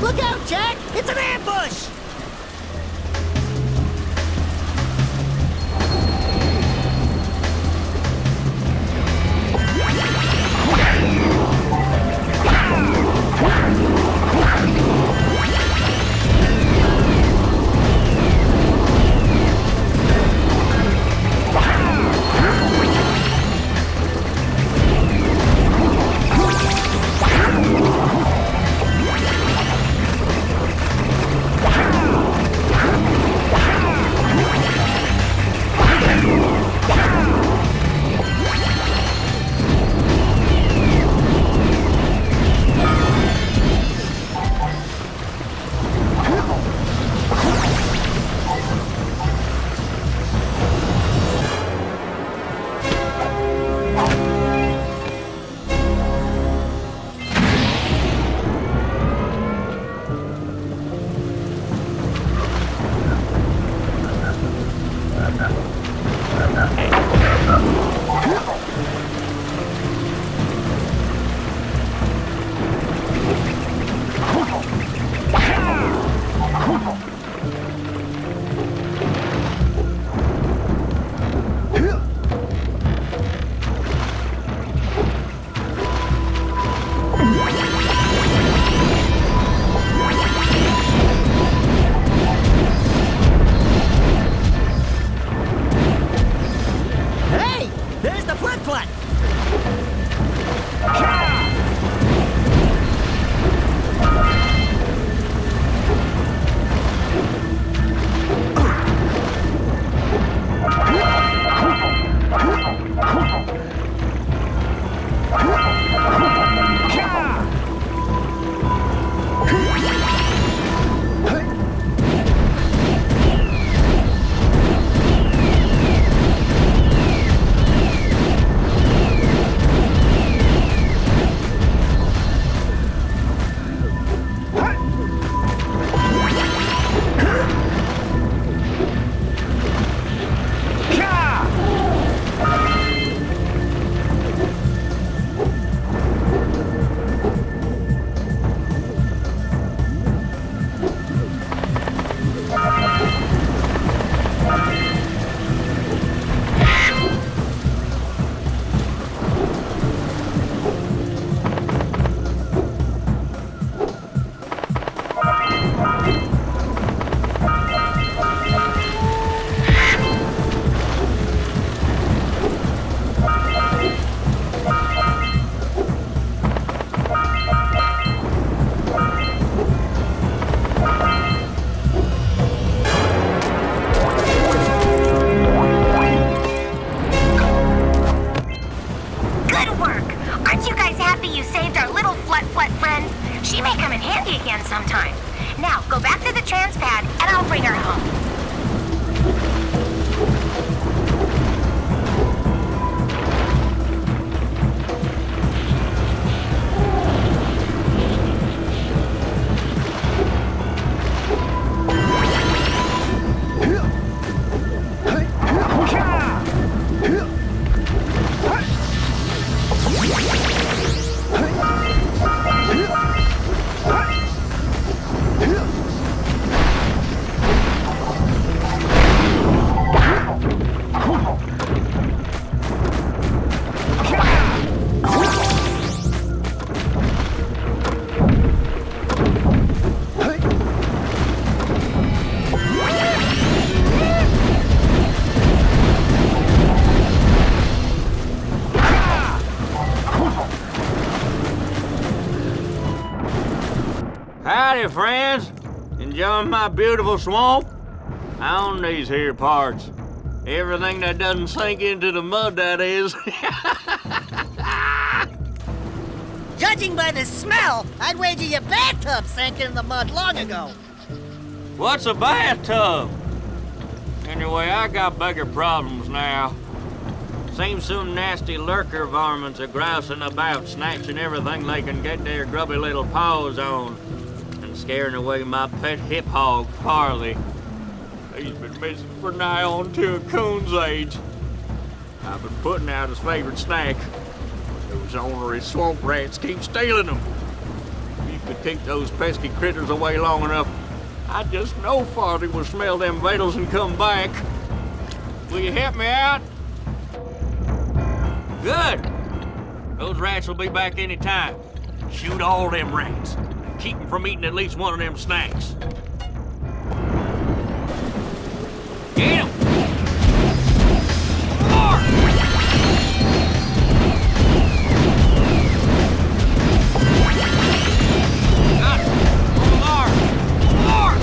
Look out, Jack! It's an ambush! Aren't you guys happy you saved our little flut friend? She may come in handy again sometime. Now, go back to the transpad, and I'll bring her home. Howdy, friends. Enjoying my beautiful swamp? I own these here parts. Everything that doesn't sink into the mud, that is. Judging by the smell, I'd wager your bathtub sank in the mud long ago. What's a bathtub? Anyway, I got bigger problems now. Seems some nasty lurker varmints are grousing about, snatching everything they can get their grubby little paws on, and scaring away my pet hip hog, Farley. He's been missing for nigh on to a coon's age. I've been putting out his favorite snack. Those ornery swamp rats keep stealing them. If you could keep those pesky critters away long enough, I just know Farley will smell them vitals and come back. Will you help me out? Good. Those rats will be back any time. Shoot all them rats. Keep them from eating at least one of them snacks. Get 'em! More! Got it! One more! More!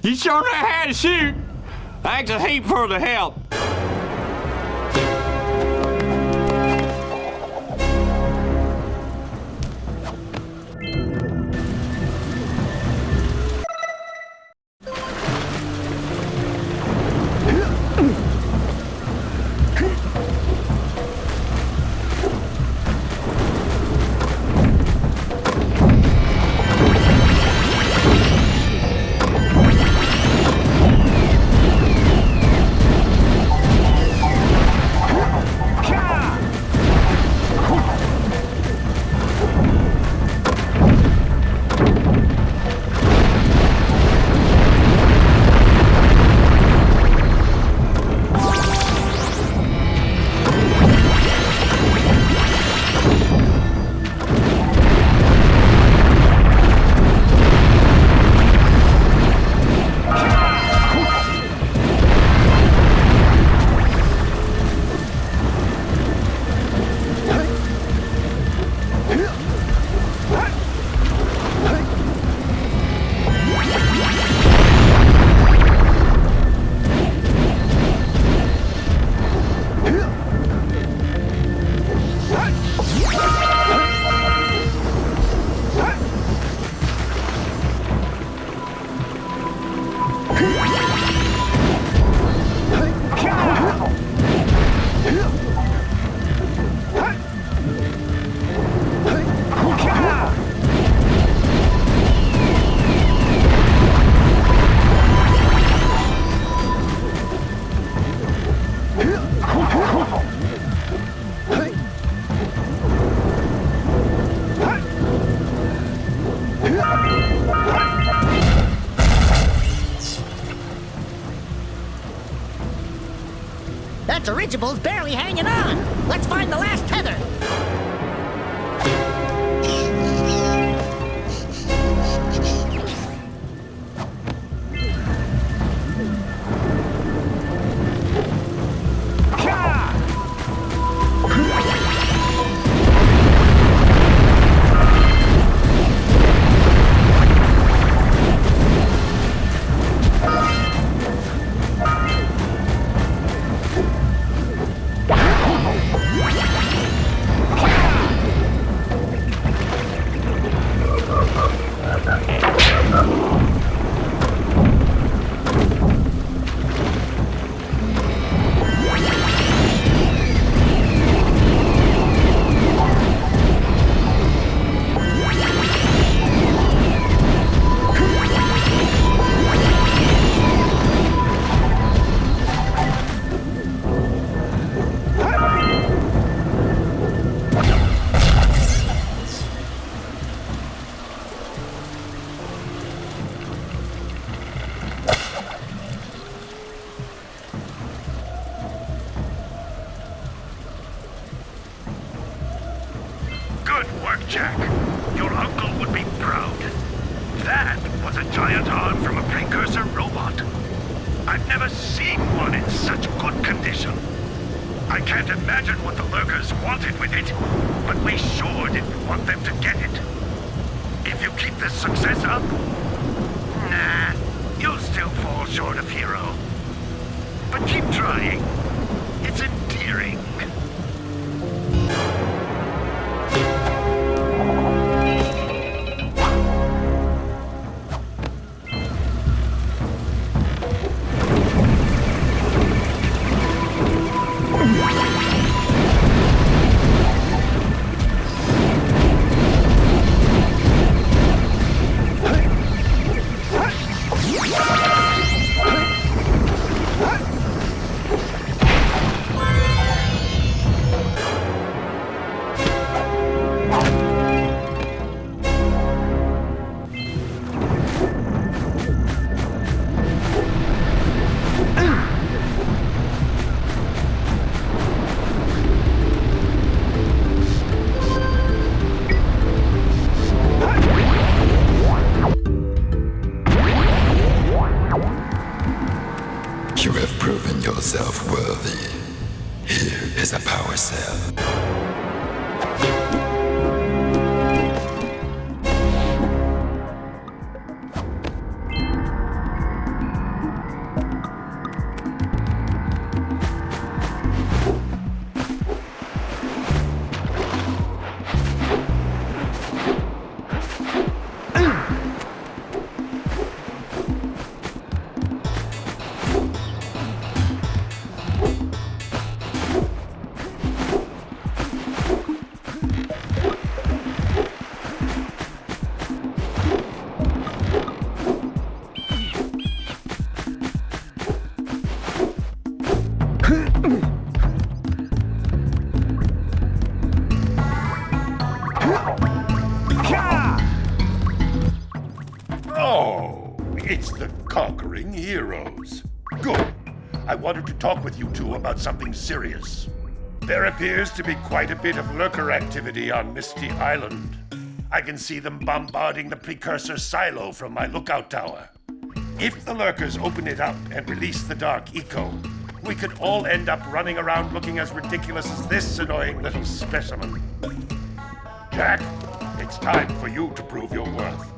You sure know how to shoot. Thanks a heap for the help. That dirigible's barely hanging on. Let's find the last tether. Good work, Jack. Your uncle would be proud. That was a giant arm from a Precursor robot. I've never seen one in such good condition. I can't imagine what the lurkers wanted with it, but we sure didn't want them to get it. If you keep this success up, nah, you'll still fall short of hero. But keep trying. It's endearing. Yourself worthy. Here is a power cell. Oh, it's the conquering heroes. Good. I wanted to talk with you two about something serious. There appears to be quite a bit of lurker activity on Misty Island. I can see them bombarding the Precursor silo from my lookout tower. If the lurkers open it up and release the Dark Eco, we could all end up running around looking as ridiculous as this annoying little specimen. Jack, it's time for you to prove your worth.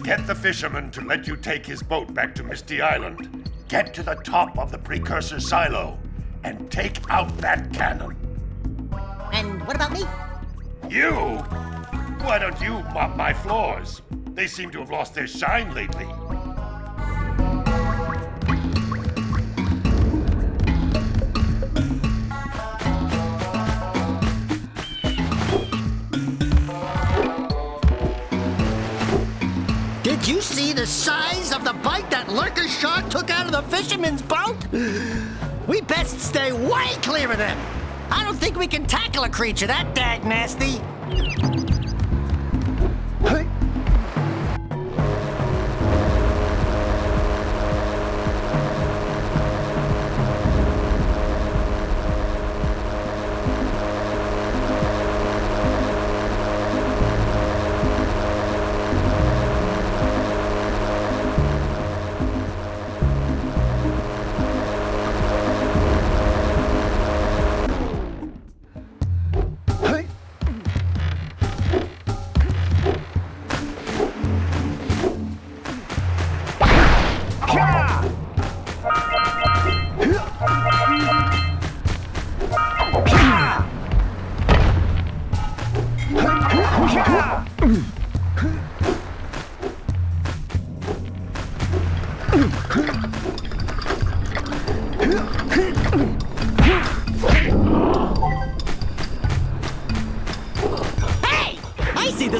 Get the fisherman to let you take his boat back to Misty Island. Get to the top of the Precursor silo and take out that cannon. And what about me? You? Why don't you mop my floors? They seem to have lost their shine lately. Did you see the size of the bite that lurker shark took out of the fisherman's boat? We best stay way clear of them. I don't think we can tackle a creature that dag nasty.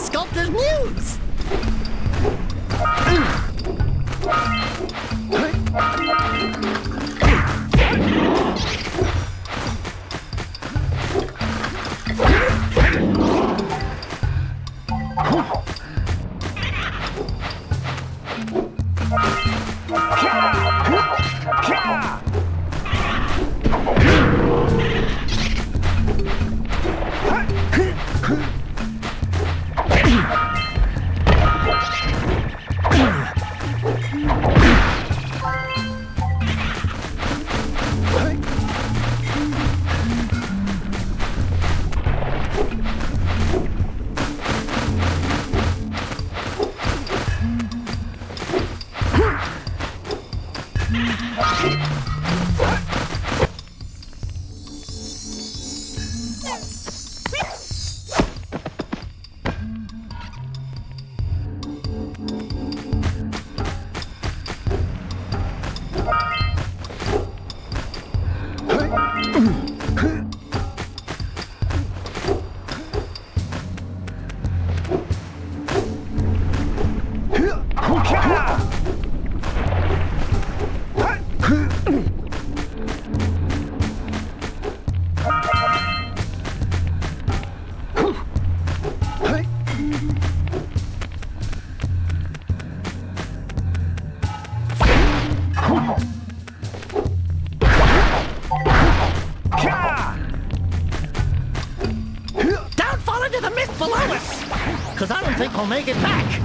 sculptor's muse! I'll make it back!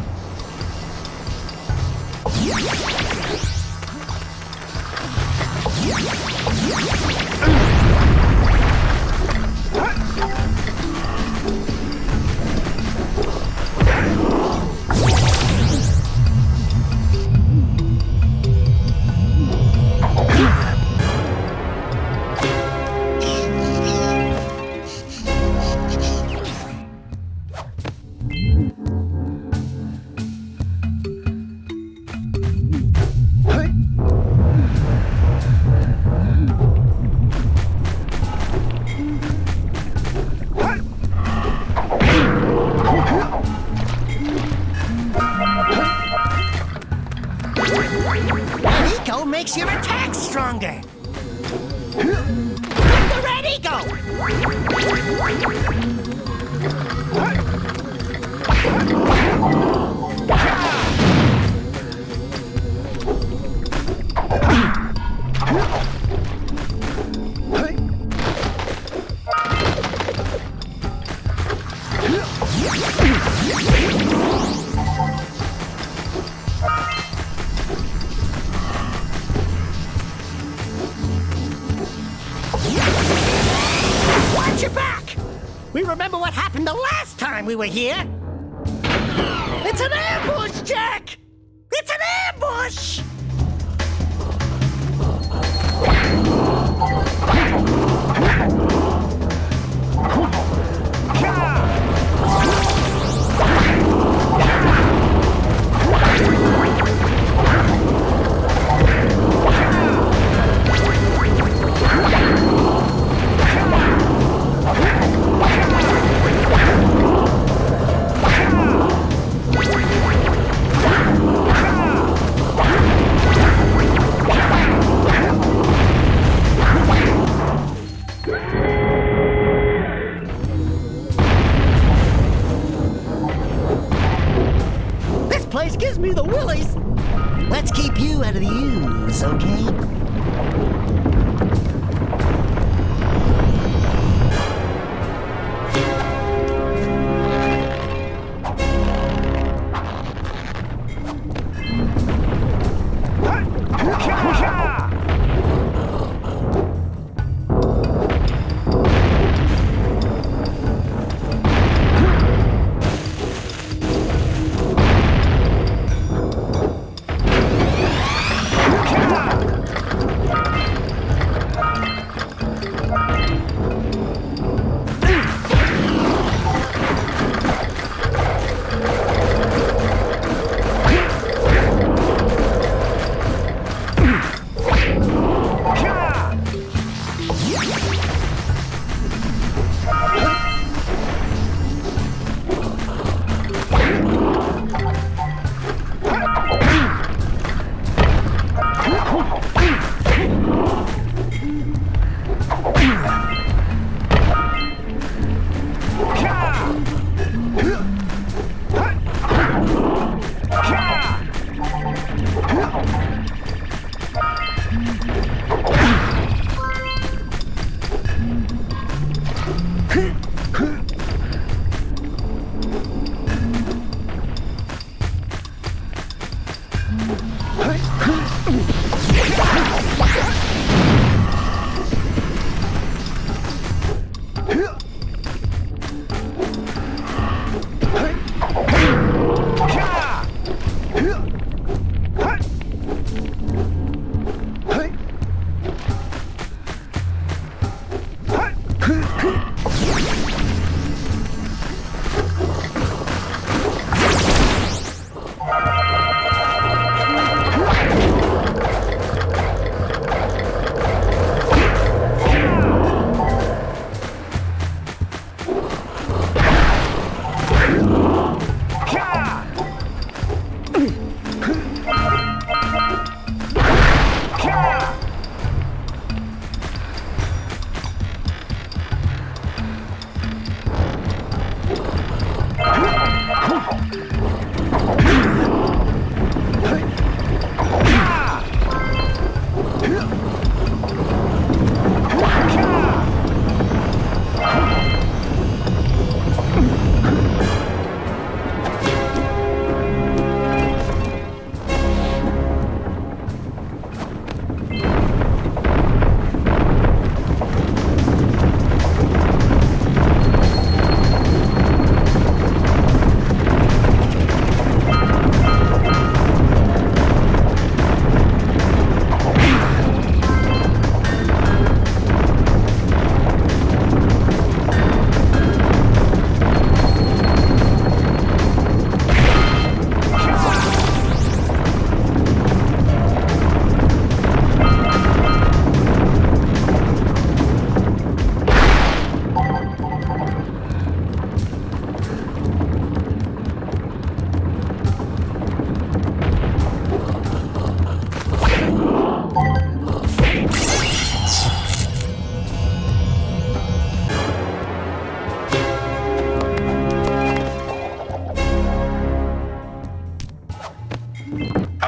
Makes your attack stronger. The red eagle! Watch your back! We remember what happened the last time we were here! It's an ambush, Jack! It's an ambush! Place gives me the willies. Let's keep you out of the ooze, okay?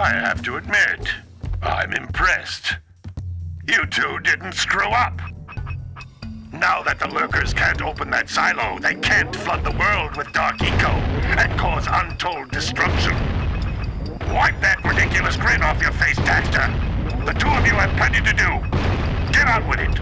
I have to admit, I'm impressed. You two didn't screw up. Now that the lurkers can't open that silo, they can't flood the world with dark eco and cause untold destruction. Wipe that ridiculous grin off your face, Daxter. The two of you have plenty to do. Get on with it.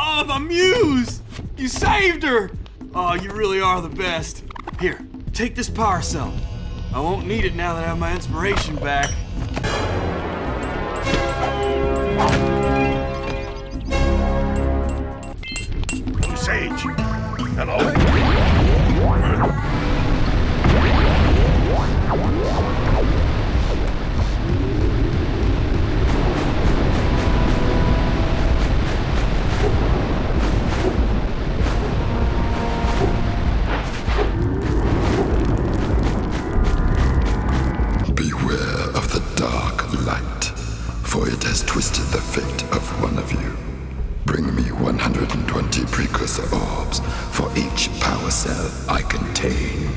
Oh, the Muse! You saved her! Oh, you really are the best. Here, take this power cell. I won't need it now that I have my inspiration back. Blue Sage. Hello? Beware of the dark light, for it has twisted the fate of one of you. Bring me 120 Precursor Orbs for each power cell I contain.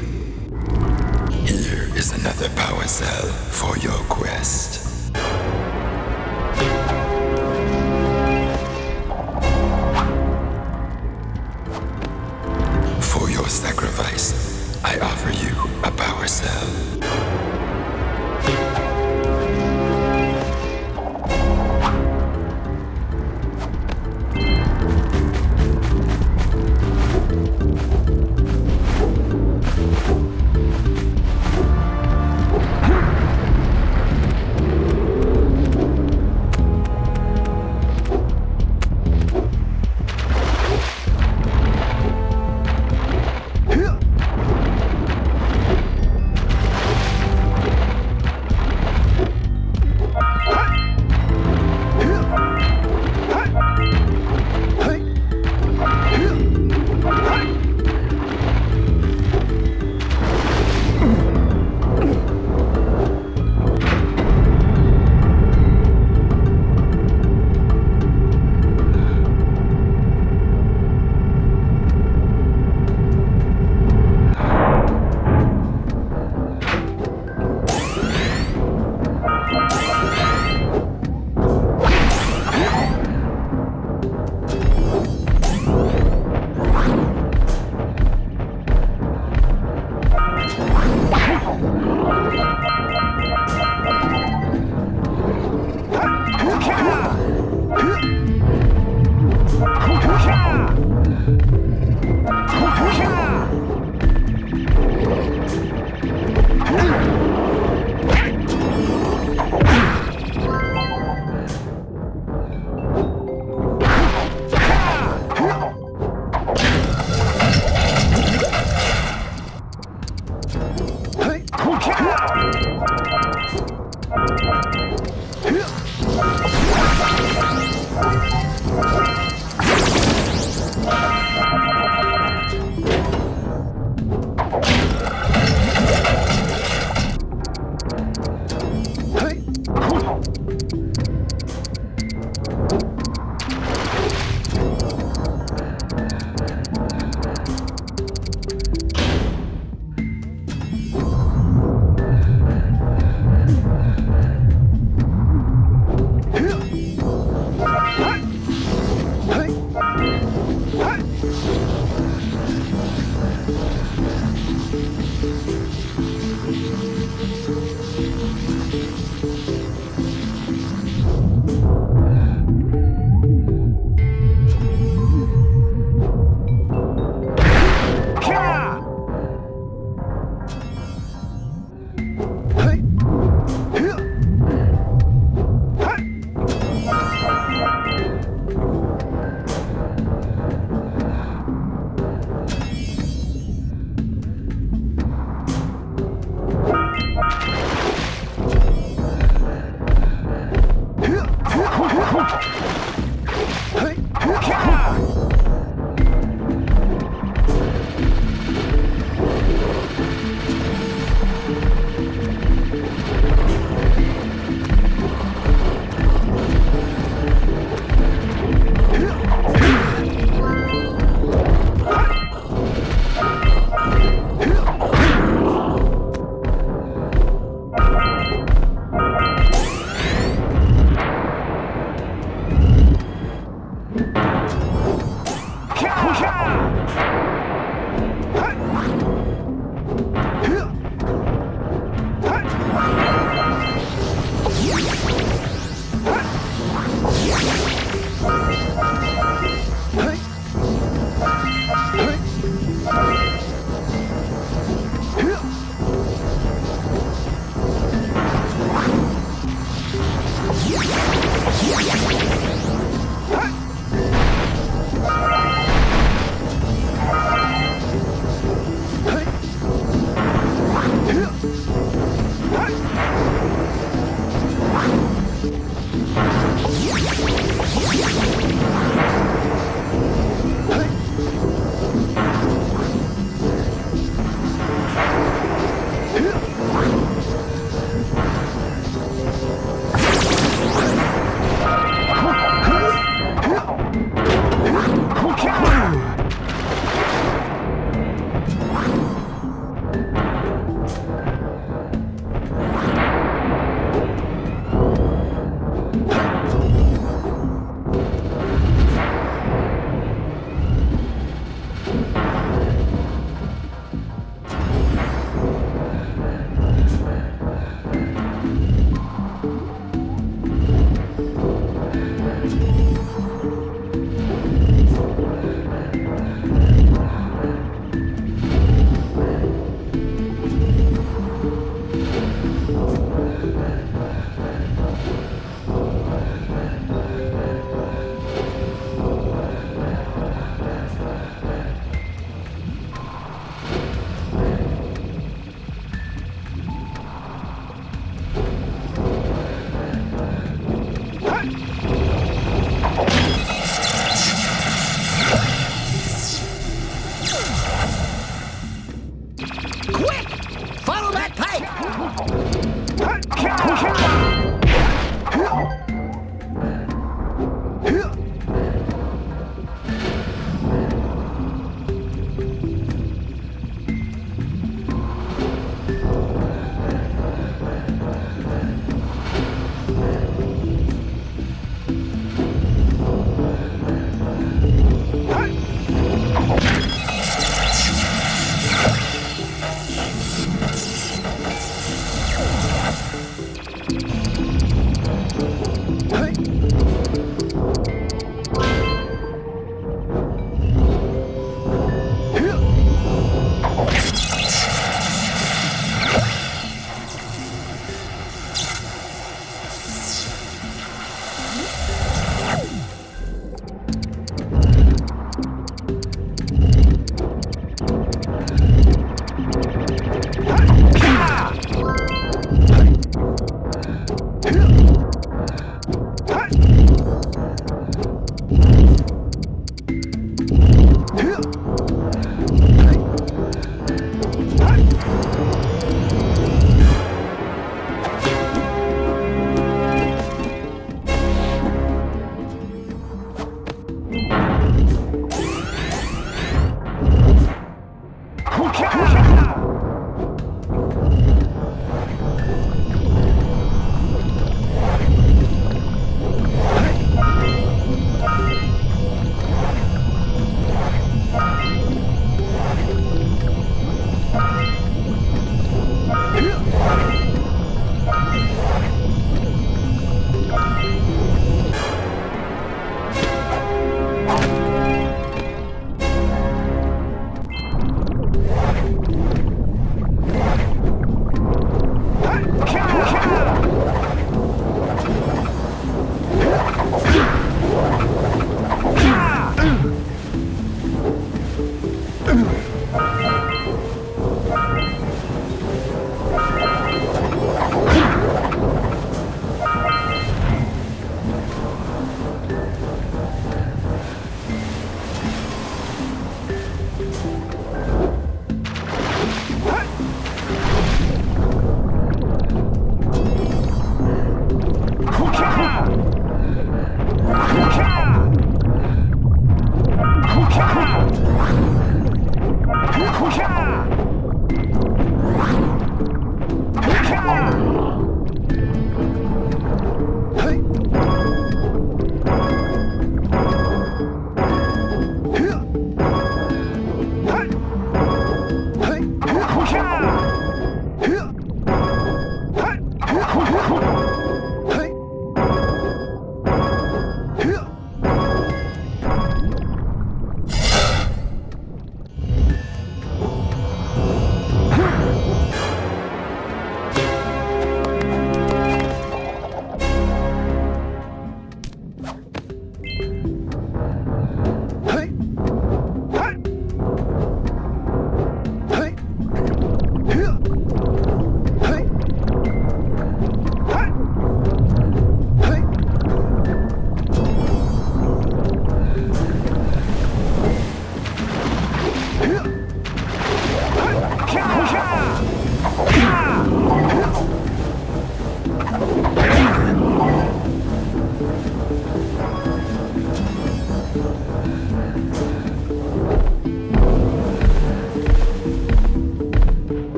Here is another power cell for your quest. For your sacrifice, I offer you a power cell.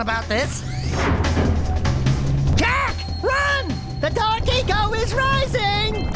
About this. Jack! Run! The Dark Eco is rising!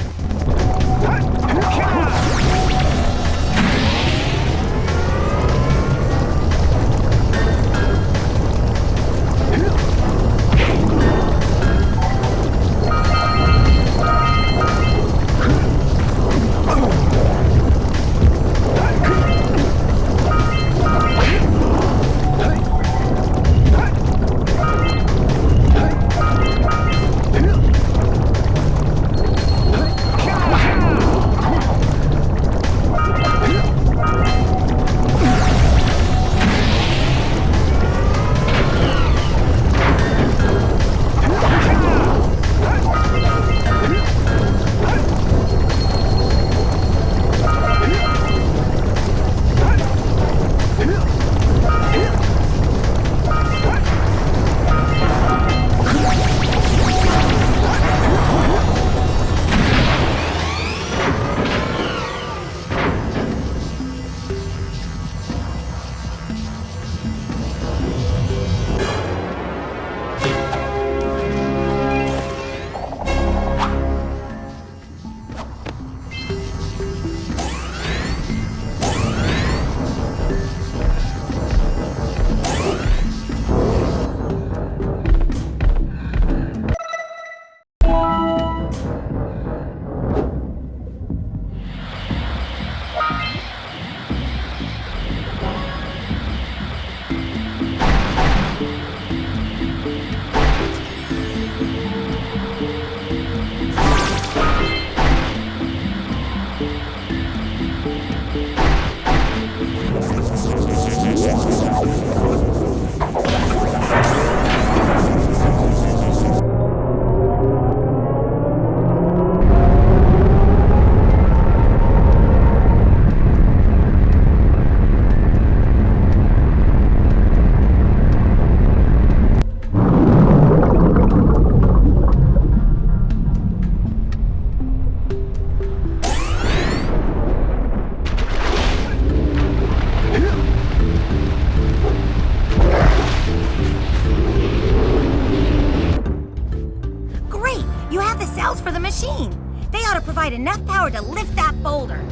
for the machine. They ought to provide enough power to lift that boulder.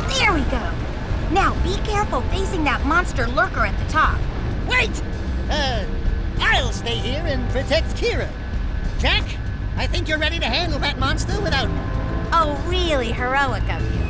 There we go. Now be careful facing that monster lurker at the top. Wait! I'll stay here and protect Kira. Jack, I think you're ready to handle that monster without me. Oh, really heroic of you.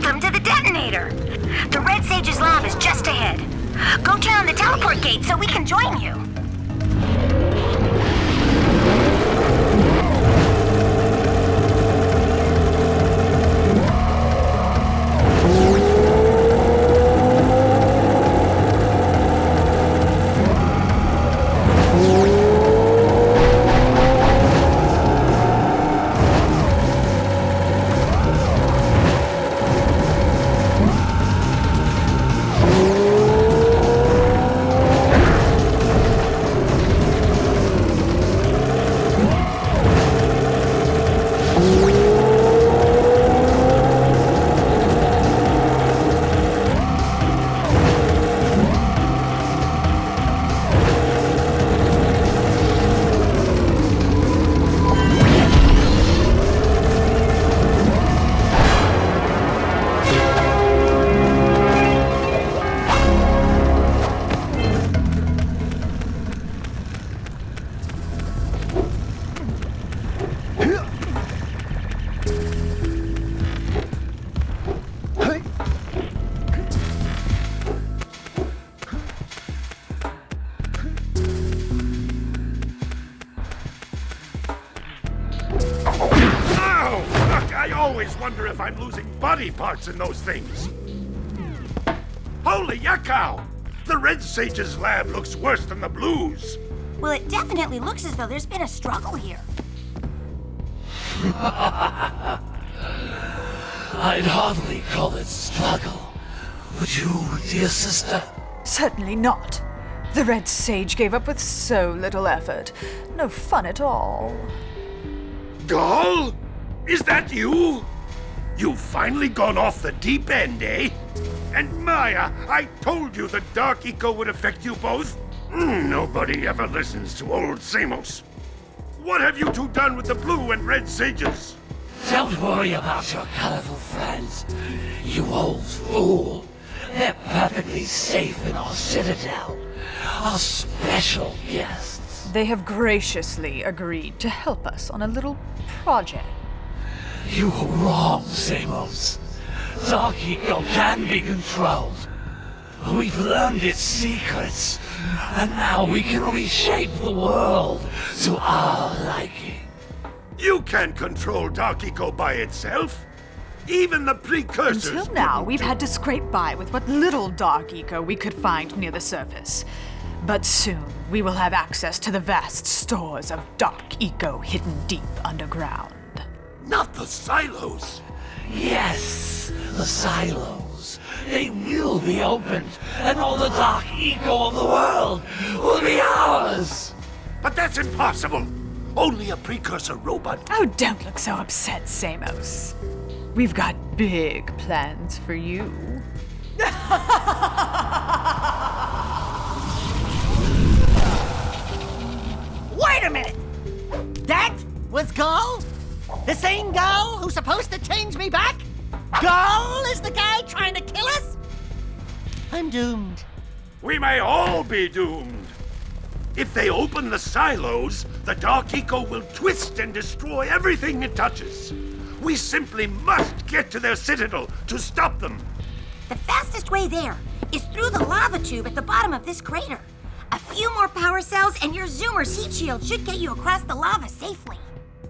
Welcome to the detonator. The Red Sage's lab is just ahead. Go turn on the teleport gate so we can join you. Wonder if I'm losing body parts in those things. Holy yuccow! The Red Sage's lab looks worse than the Blues. Well, it definitely looks as though there's been a struggle here. I'd hardly call it struggle. Would you, dear sister? Certainly not. The Red Sage gave up with so little effort. No fun at all. Gall? Is that you? You've finally gone off the deep end, eh? And Maya, I told you the Dark Eco would affect you both. Nobody ever listens to old Samos. What have you two done with the Blue and Red Sages? Don't worry about your colorful friends, you old fool. They're perfectly safe in our citadel. Our special guests. They have graciously agreed to help us on a little project. You were wrong, Samos. Dark Eco can be controlled. We've learned its secrets, and now we can reshape the world to our liking. You can't control Dark Eco by itself. Even the Precursors. Until now, we've had to scrape by with what little Dark Eco we could find near the surface. But soon, we will have access to the vast stores of Dark Eco hidden deep underground. Not the silos! Yes, the silos. They will be opened, and all the Dark Eco of the world will be ours! But that's impossible! Only a Precursor robot. Oh, don't look so upset, Samos. We've got big plans for you. Wait a minute! That was Gall? The same Gall who's supposed to change me back? Gall is the guy trying to kill us? I'm doomed. We may all be doomed. If they open the silos, the Dark Eco will twist and destroy everything it touches. We simply must get to their citadel to stop them. The fastest way there is through the lava tube at the bottom of this crater. A few more power cells and your Zoomer's heat shield should get you across the lava safely.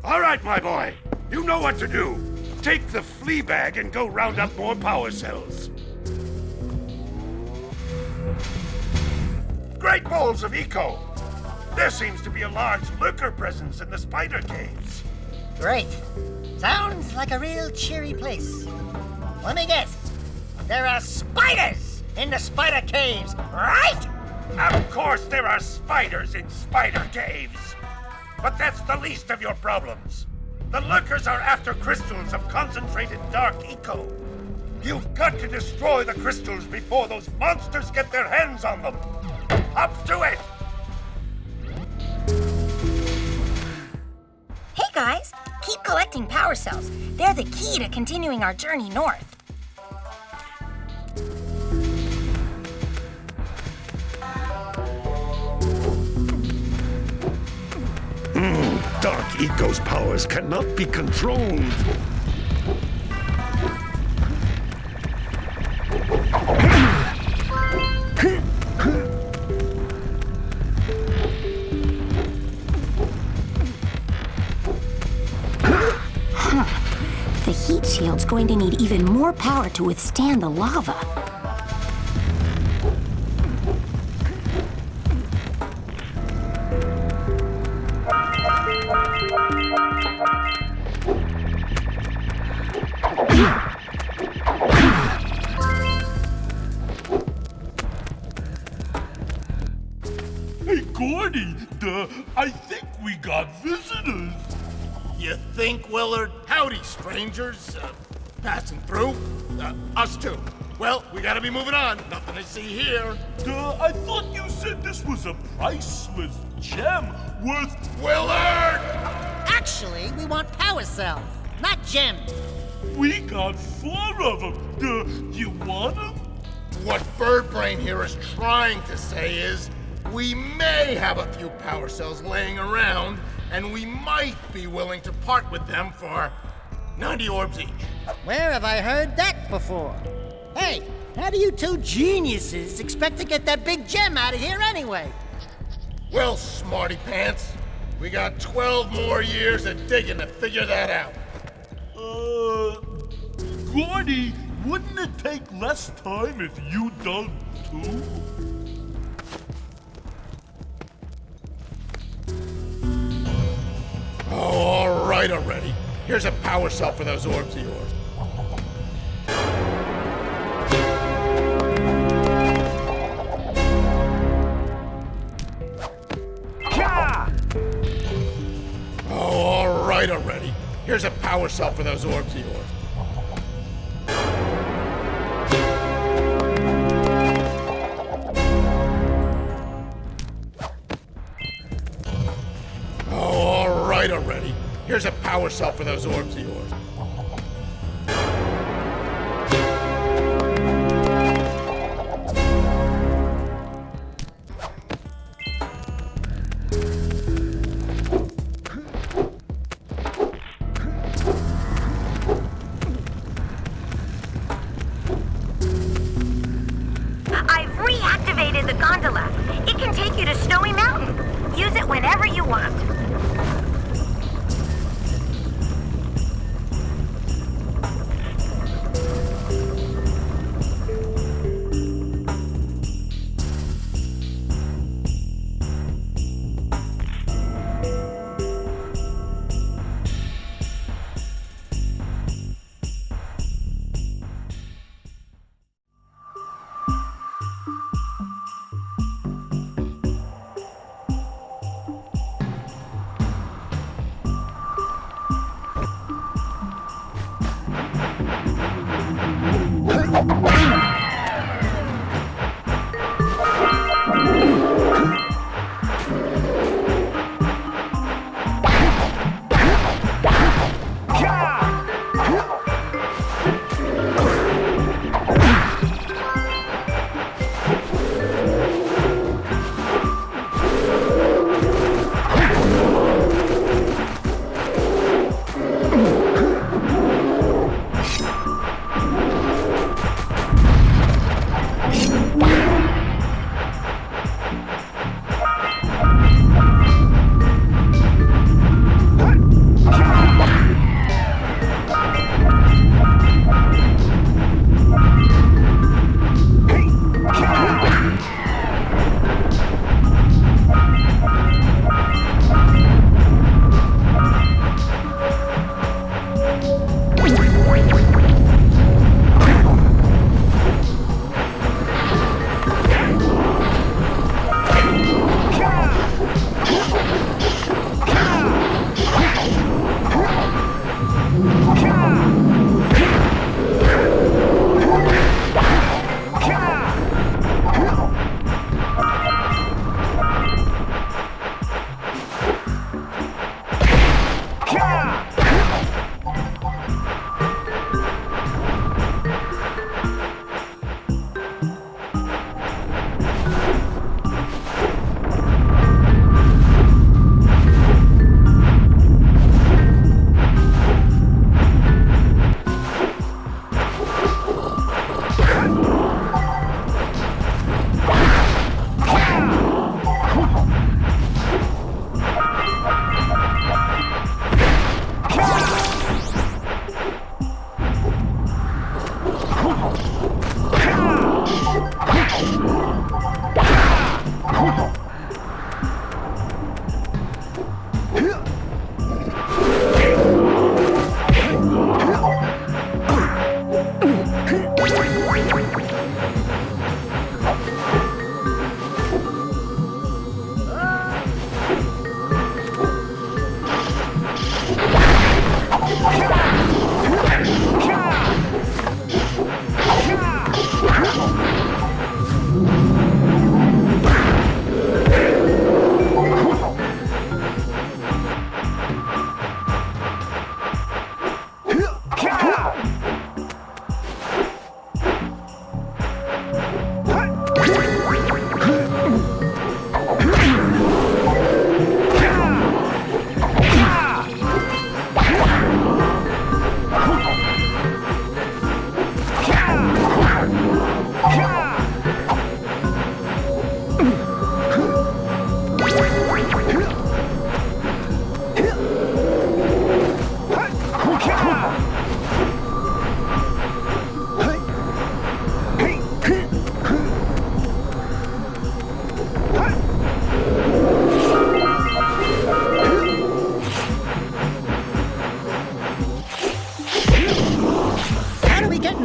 All right, my boy. You know what to do. Take the flea bag and go round up more power cells. Great balls of eco. There seems to be a large lurker presence in the spider caves. Great. Sounds like a real cheery place. Let me guess. There are spiders in the spider caves, right? Of course there are spiders in spider caves. But that's the least of your problems. The lurkers are after crystals of concentrated Dark Eco. You've got to destroy the crystals before those monsters get their hands on them. Up to it! Hey guys, keep collecting power cells. They're the key to continuing our journey north. Dark Eco's powers cannot be controlled. going to need even more power to withstand the lava. Hey, Gordy, I think we got visitors. You think, Willard? Howdy, strangers. Passing through? Us too. Well, we gotta be moving on. Nothing to see here. I thought you said this was a priceless gem worth... Willard! Actually, we want power cells, not gems. We got 4 of them. You want them? What Birdbrain here is trying to say is, we may have a few power cells laying around, and we might be willing to part with them for 90 orbs each. Where have I heard that before? Hey, how do you two geniuses expect to get that big gem out of here anyway? Well, smarty pants, we got 12 more years of digging to figure that out. Gordy, wouldn't it take less time if you dug too? Oh, all right already. Here's a power cell for those orbs of yours. Oh, all right already. Here's a power cell for those orbs of yours. Already. Here's a power cell for those orbs of yours. I've reactivated the gondola. It can take you to Snowy Mountain. Use it whenever you want.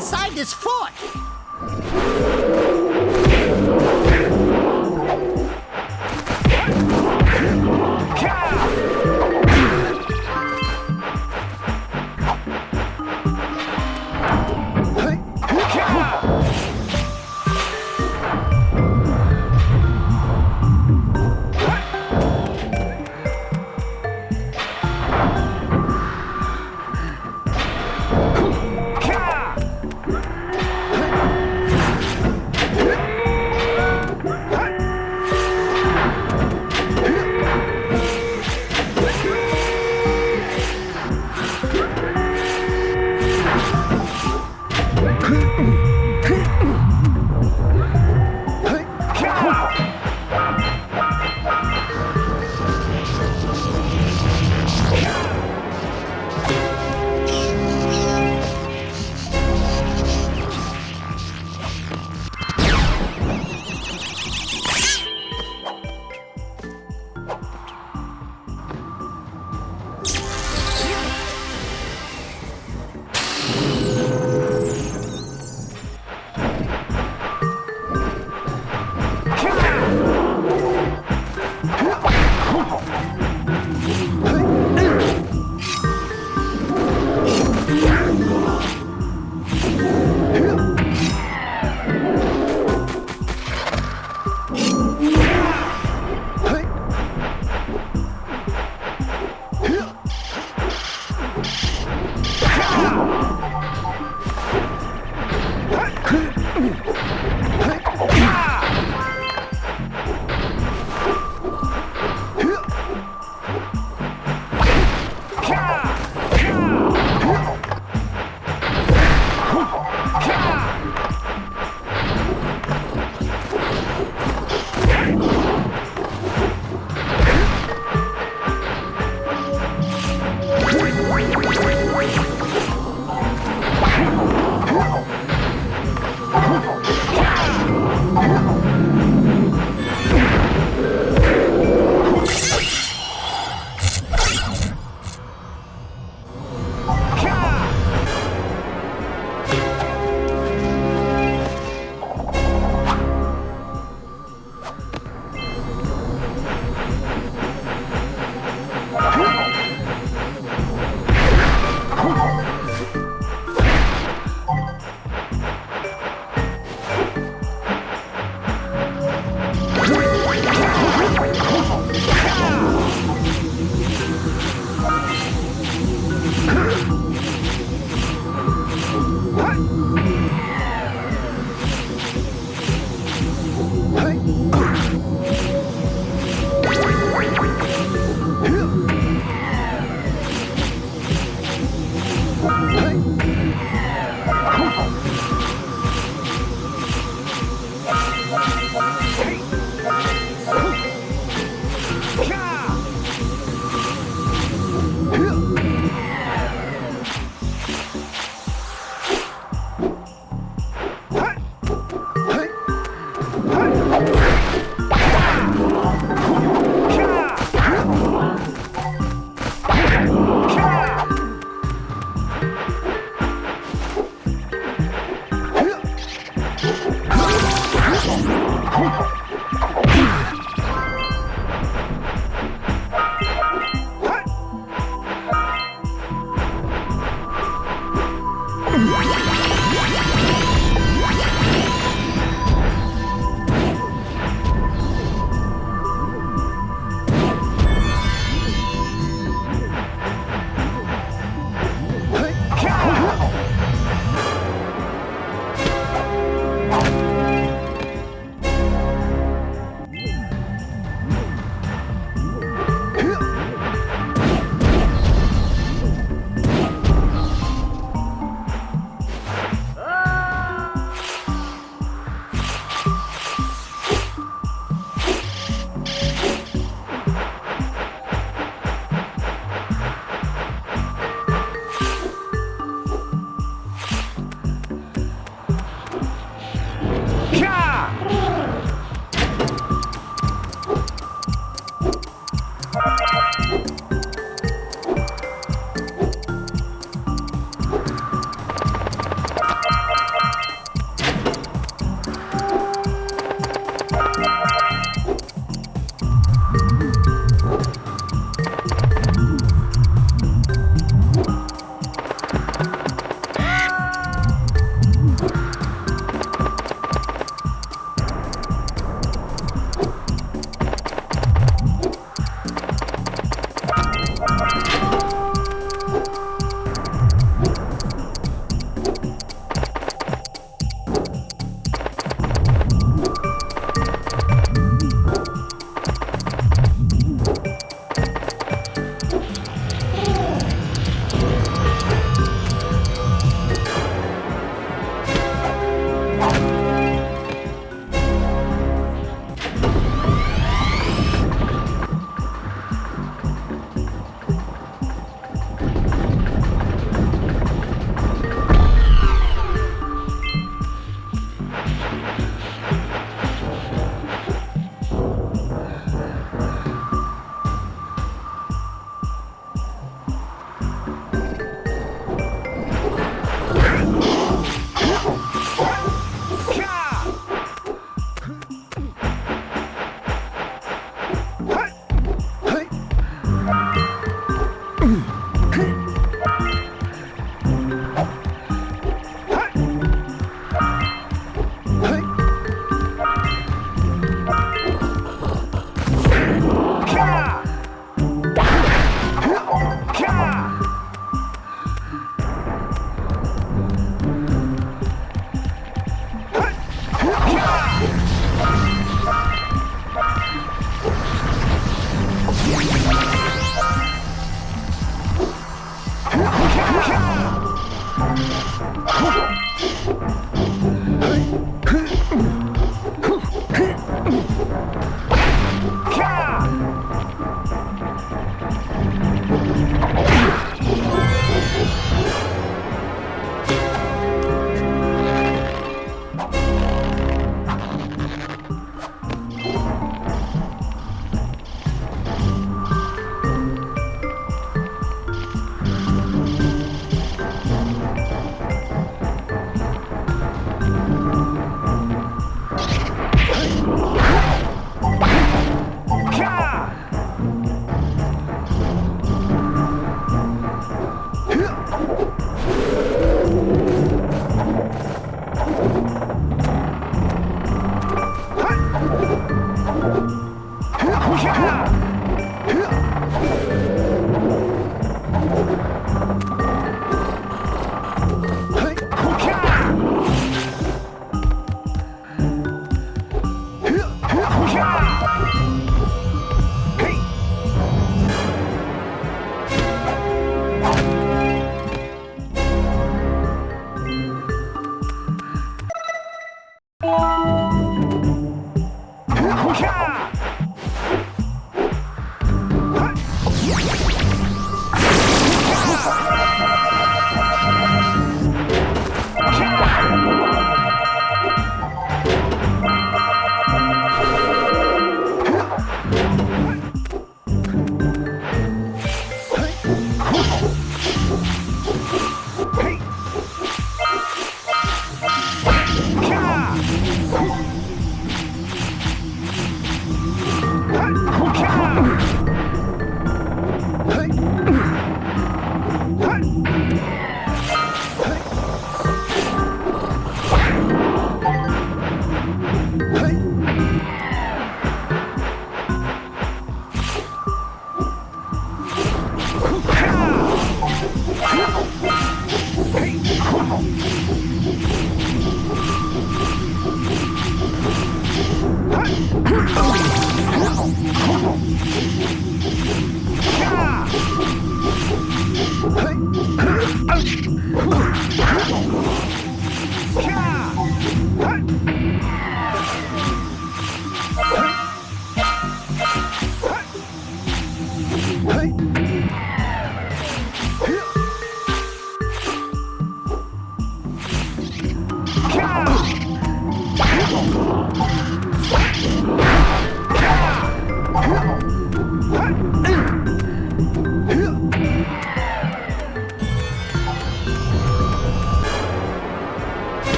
inside this fort!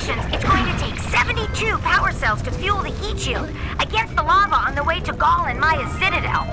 It's going to take 72 power cells to fuel the heat shield against the lava on the way to Gaul and Maya's citadel.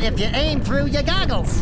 If you aim through your goggles.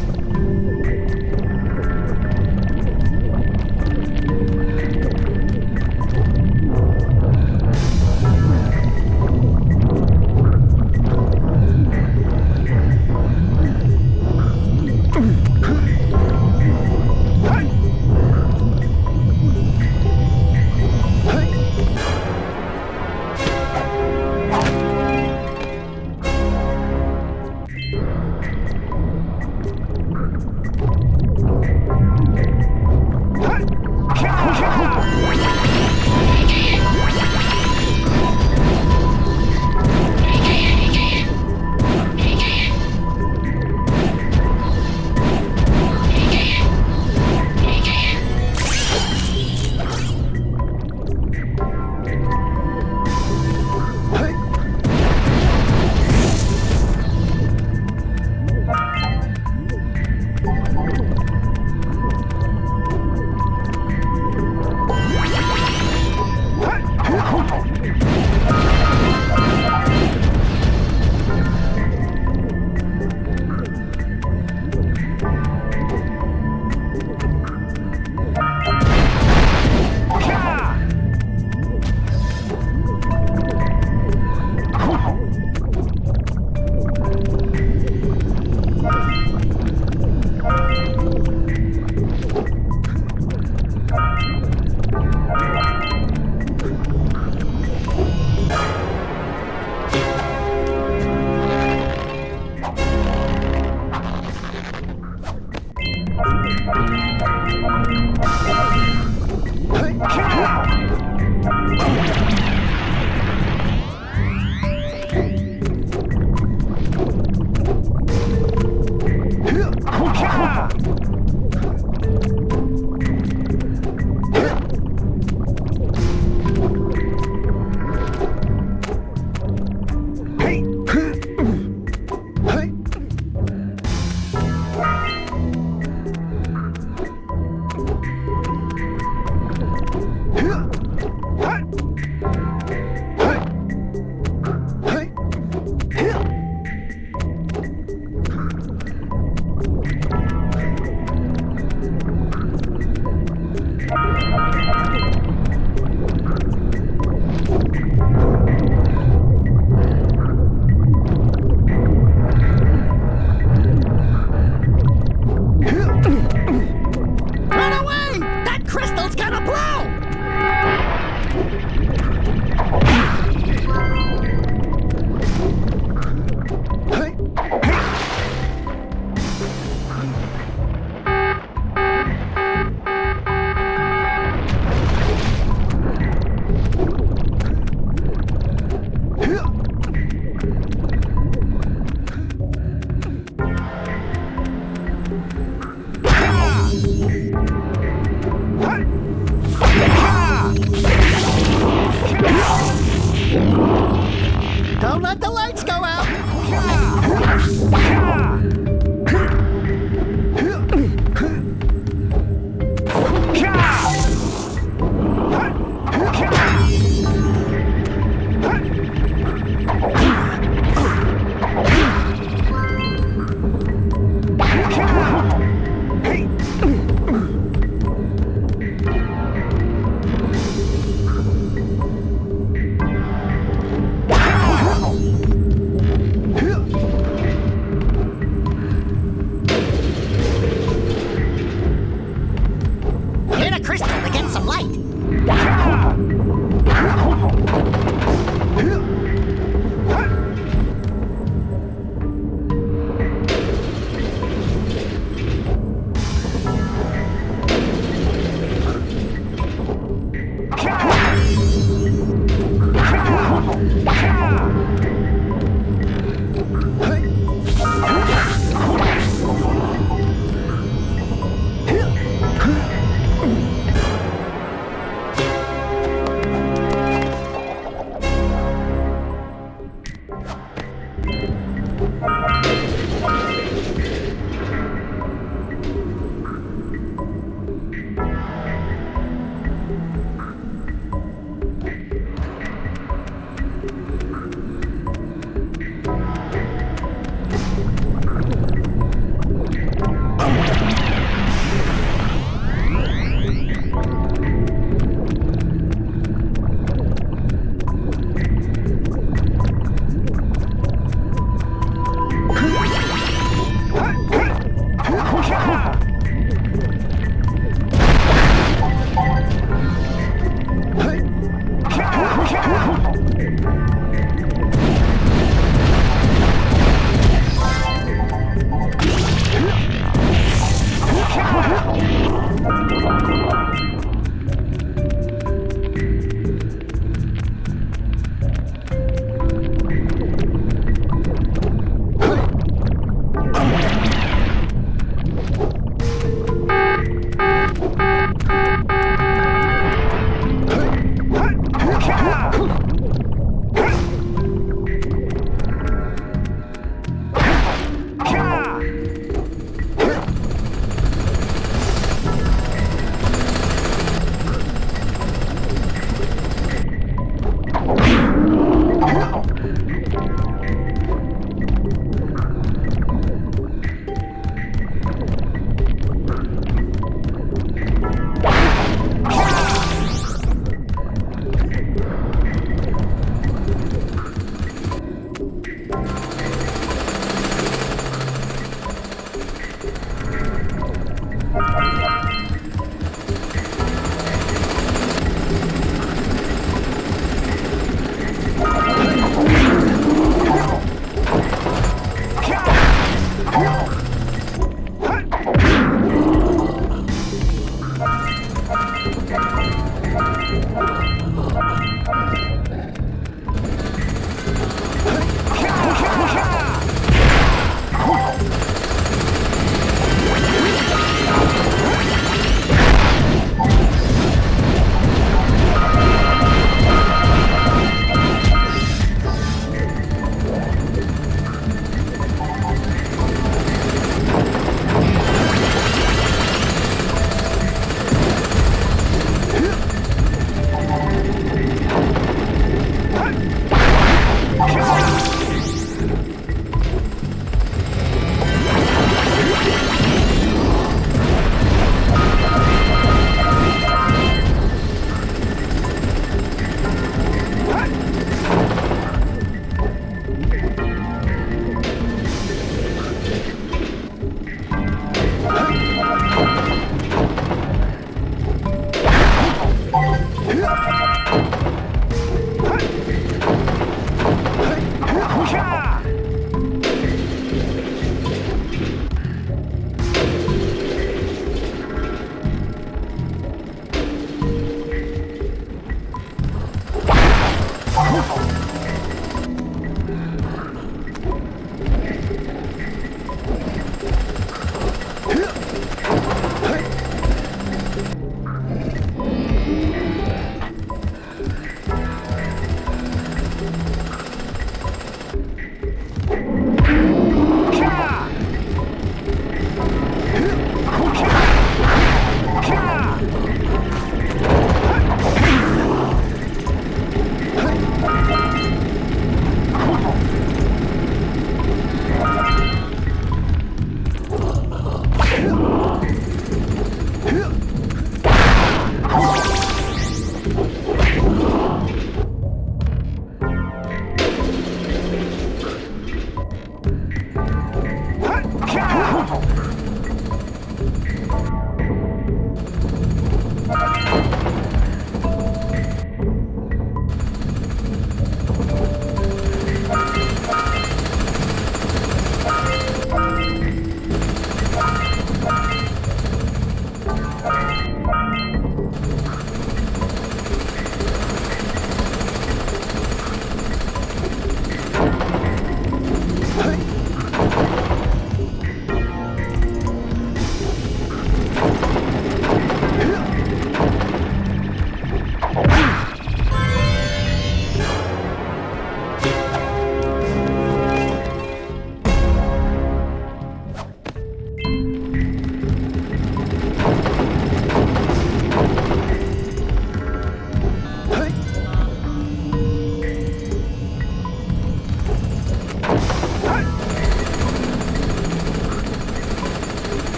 Don't let the lights go out!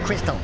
Crystal.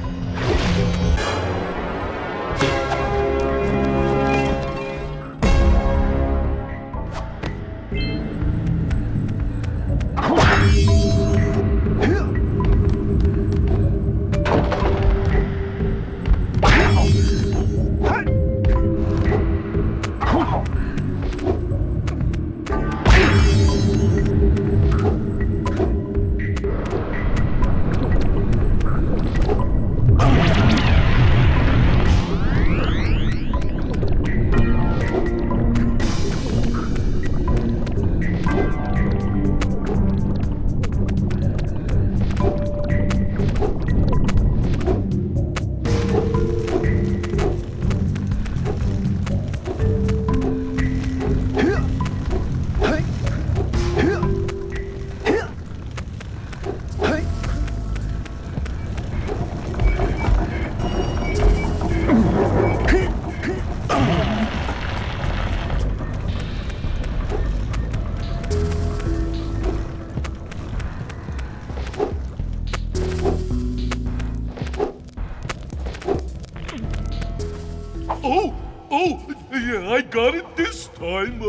Yeah, I got it this time.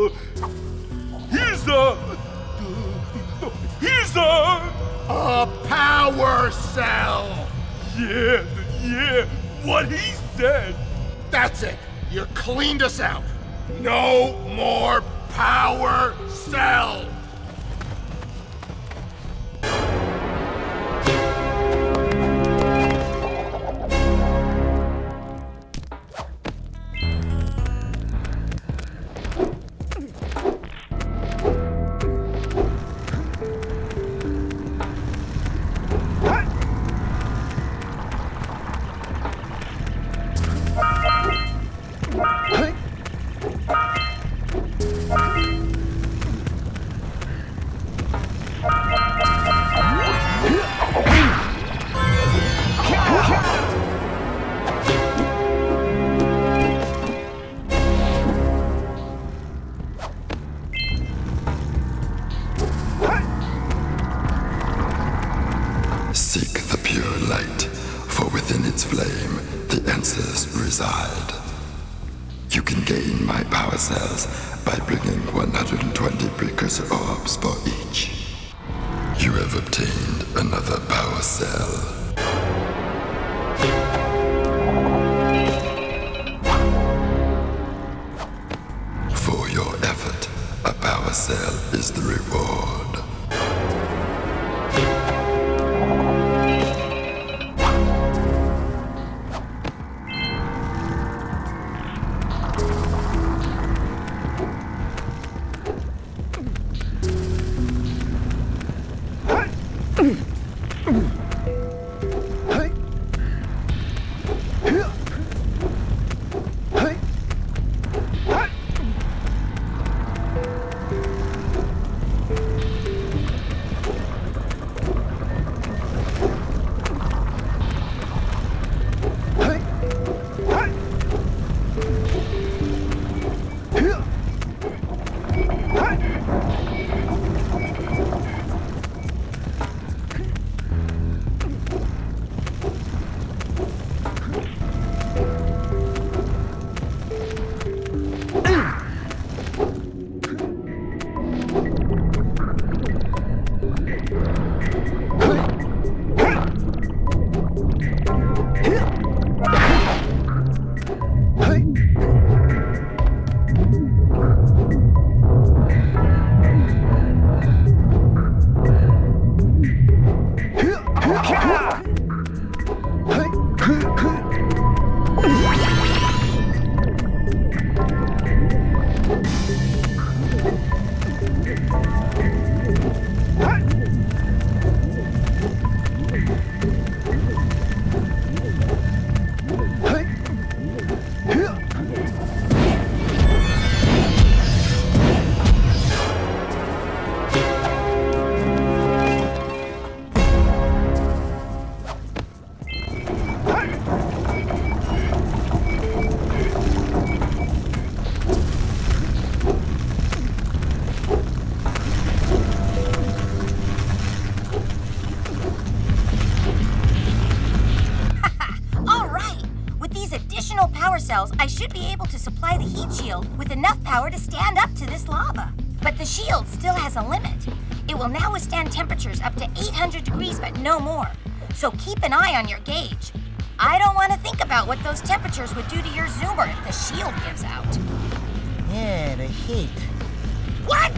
Here's a power cell. Yeah, what he said. That's it. You cleaned us out. No more power cell. answers reside. You can gain my power cells by bringing 120 Precursor Orbs for each. You have obtained another power cell. For your effort, a power cell is the reward. I should be able to supply the heat shield with enough power to stand up to this lava. But the shield still has a limit. It will now withstand temperatures up to 800 degrees, but no more. So keep an eye on your gauge. I don't want to think about what those temperatures would do to your zoomer if the shield gives out. Yeah, the heat. What?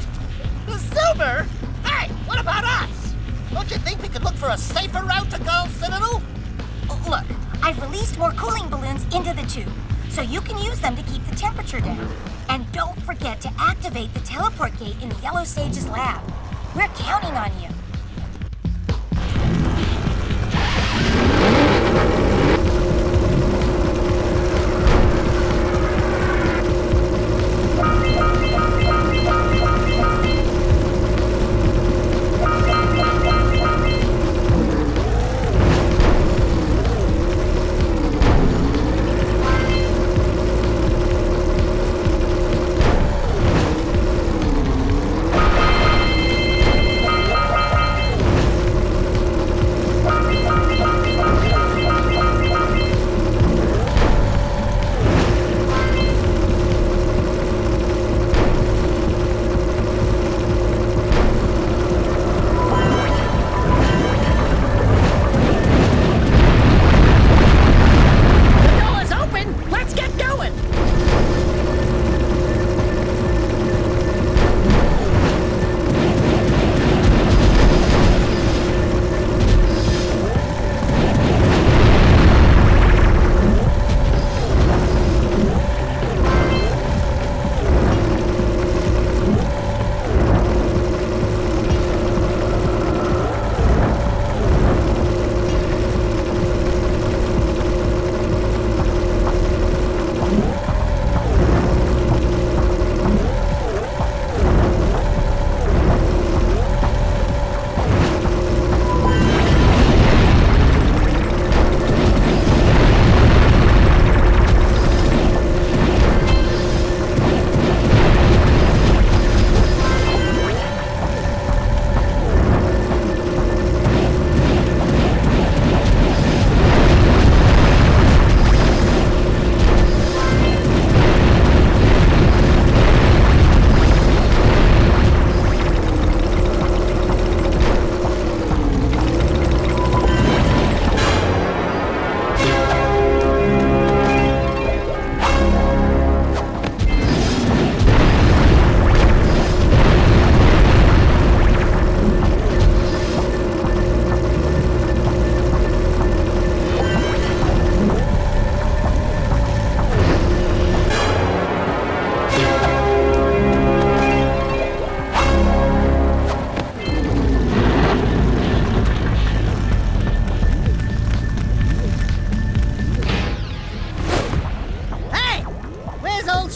The zoomer? Hey, what about us? Don't you think we could look for a safer route to Gull's Citadel? Look, I've released more cooling balloons into the tube, so you can use them to keep the temperature down. And don't forget to activate the teleport gate in the Yellow Sage's lab. We're counting on you.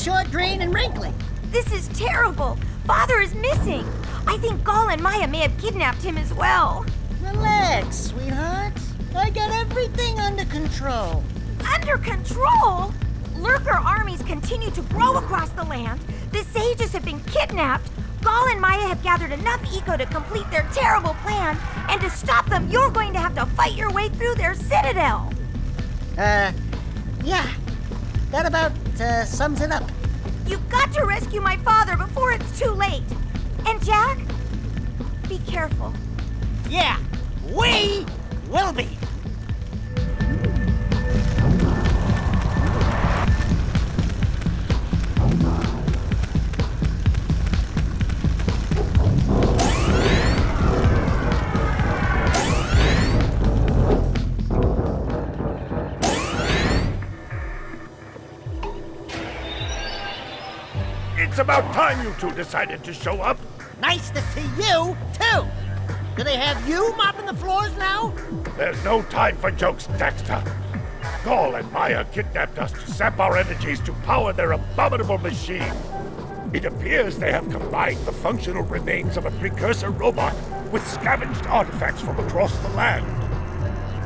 short, green, and wrinkly. This is terrible. Father is missing. I think Gall and Maya may have kidnapped him as well. Relax, sweetheart. I got everything under control. Under control? Lurker armies continue to grow across the land. The sages have been kidnapped. Gall and Maya have gathered enough eco to complete their terrible plan. And to stop them, you're going to have to fight your way through their citadel. Yeah. That about sums it up. You've got to rescue my father before it's too late. And Jack, be careful. Yeah, we will be. It's about time you two decided to show up. Nice to see you, too. Do they have you mopping the floors now? There's no time for jokes, Daxter. Gall and Maya kidnapped us to sap our energies to power their abominable machine. It appears they have combined the functional remains of a Precursor robot with scavenged artifacts from across the land.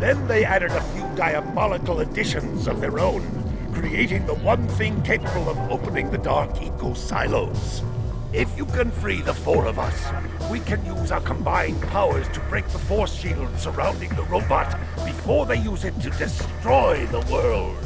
Then they added a few diabolical additions of their own, creating the one thing capable of opening the Dark Eco silos. If you can free the four of us, we can use our combined powers to break the force shield surrounding the robot before they use it to destroy the world.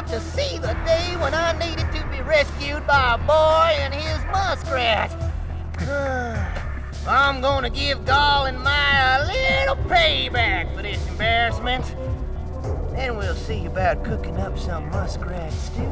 To see the day when I needed to be rescued by a boy and his muskrat. I'm gonna give Gall and Maya a little payback for this embarrassment. Then we'll see about cooking up some muskrat stew.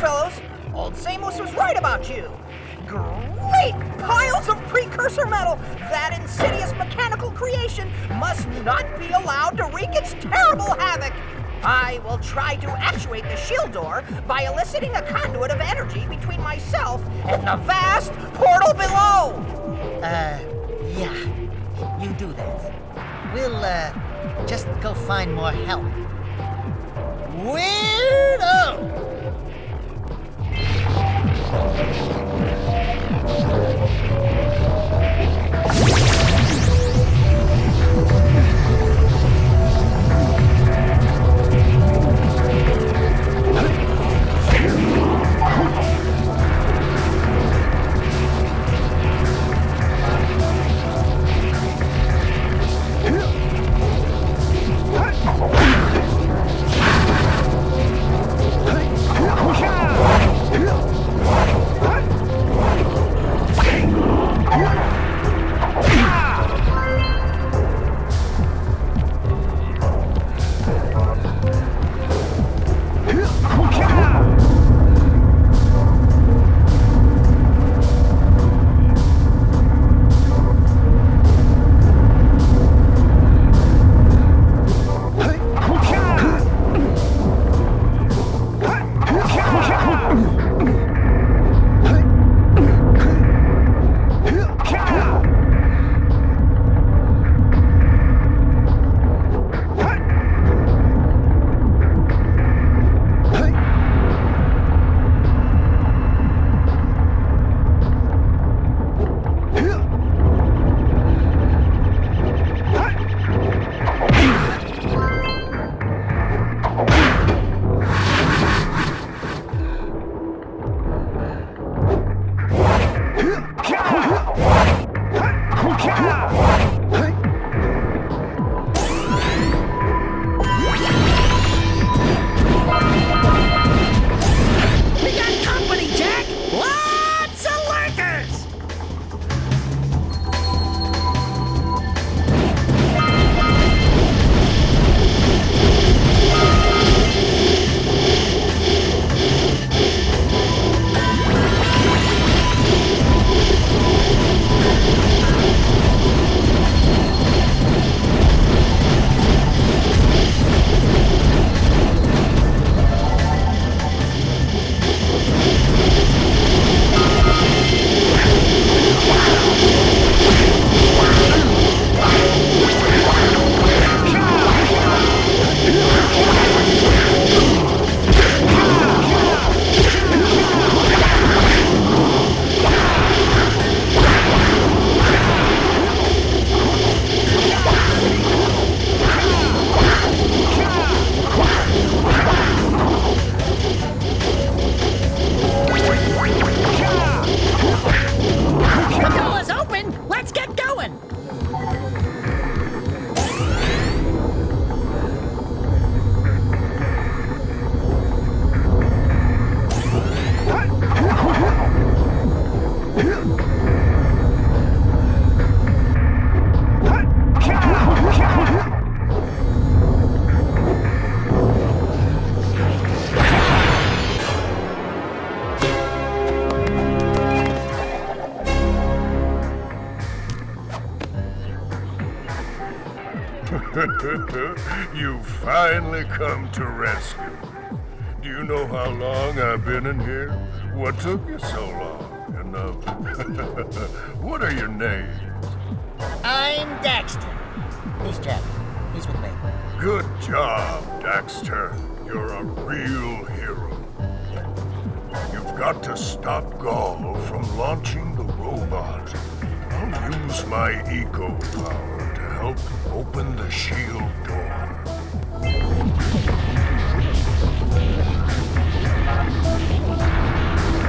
fellows. Old Samos was right about you. Great piles of precursor metal! That insidious mechanical creation must not be allowed to wreak its terrible havoc. I will try to actuate the shield door by eliciting a conduit of energy between myself and the vast portal below. Yeah. You do that. We'll, just go find more help. Weirdo! You finally come to rescue me. Do you know how long I've been in here? What took you so long? And, what are your names? I'm Daxter. He's Jack. He's with me. Good job, Daxter. You're a real hero. You've got to stop Gaul from launching the robot. I'll use my eco power to help open the shield door.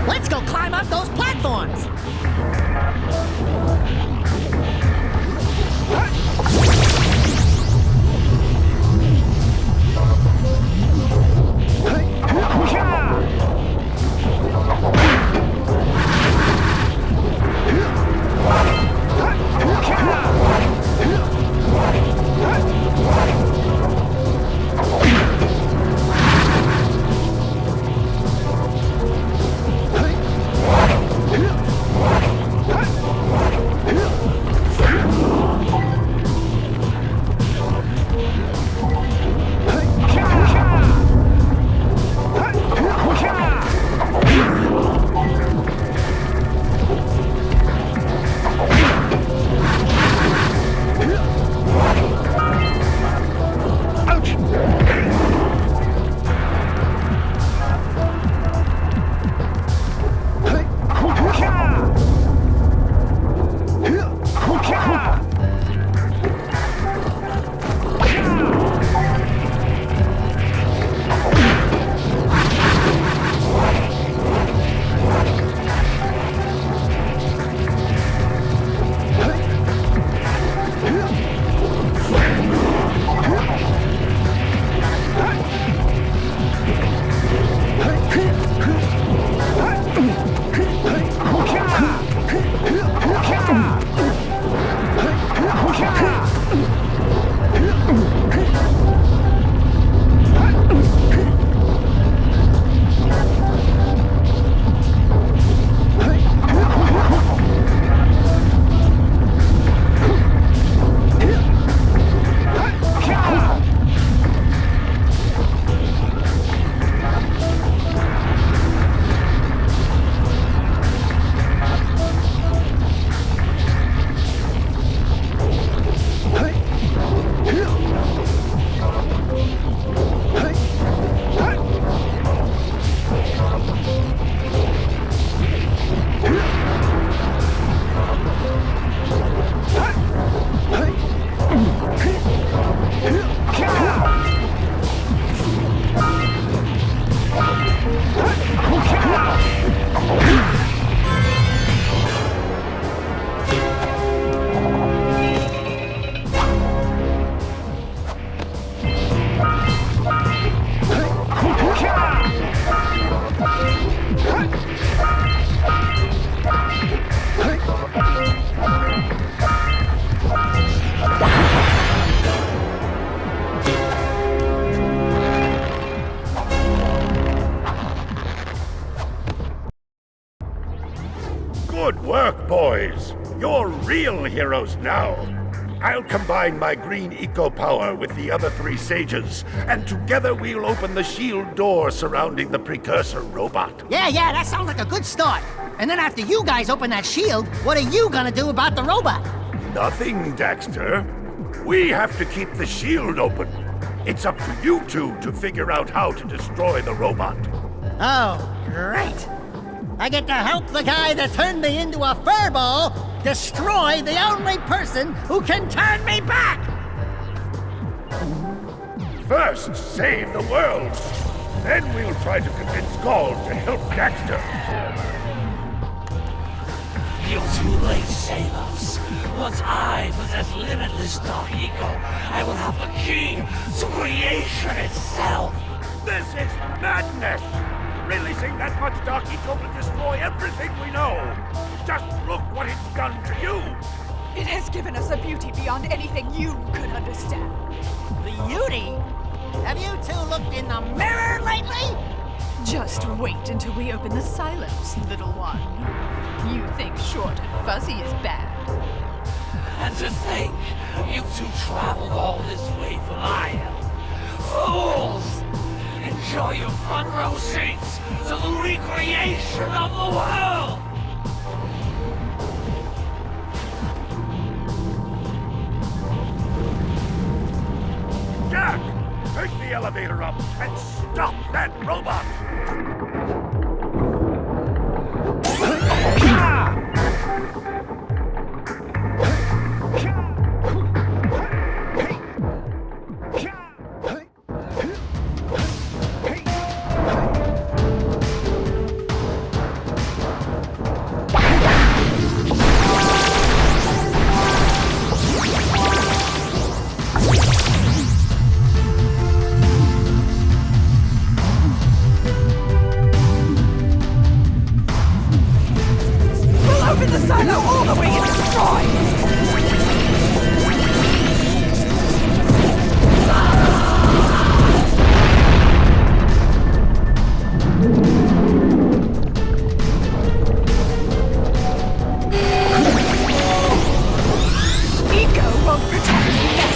Let's go climb up those platforms! Good work, boys. You're real heroes now. I'll combine my green eco power with the other 3 sages, and together we'll open the shield door surrounding the Precursor robot. Yeah, that sounds like a good start. And then after you guys open that shield, what are you gonna do about the robot? Nothing, Daxter. We have to keep the shield open. It's up to you two to figure out how to destroy the robot. Oh, great. I get to help the guy that turned me into a furball destroy the only person who can turn me back! First, save the world. Then we'll try to convince Gaul to help Daxter. You're too late, Samus. Once I possess limitless Dark Eco, I will have the key to creation itself. This is madness! Releasing that much Dark Eco will destroy everything we know. Just look what it's done to you. It has given us a beauty beyond anything you could understand. Beauty? Have you two looked in the mirror lately? Just wait until we open the silence, little one. You think short and fuzzy is bad. And to think, you two traveled all this way for my help. Fools! Enjoy your front row seats to the recreation of the world! Jack, take the elevator up and stop that robot! Open the silo all the way and destroy! Eco won't protect me now!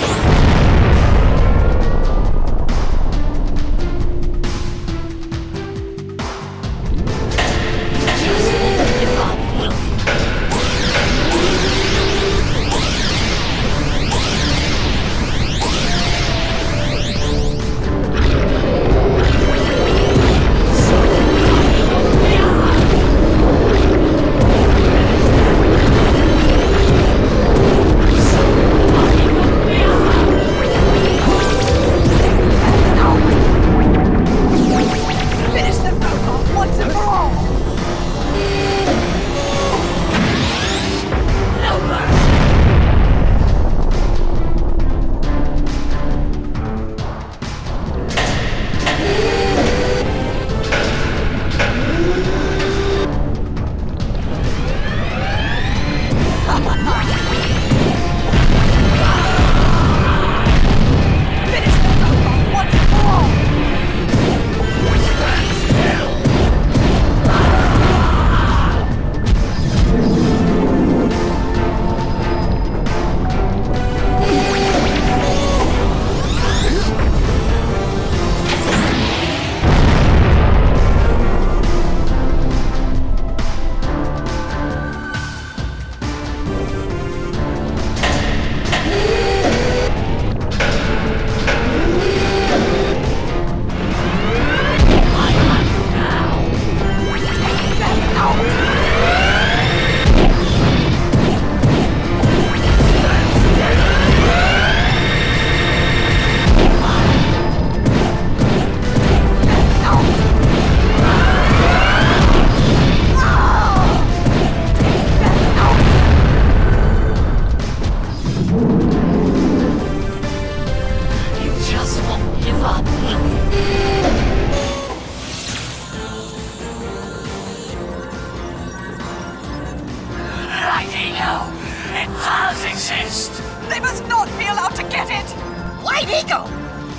They must not be allowed to get it! Light Eagle!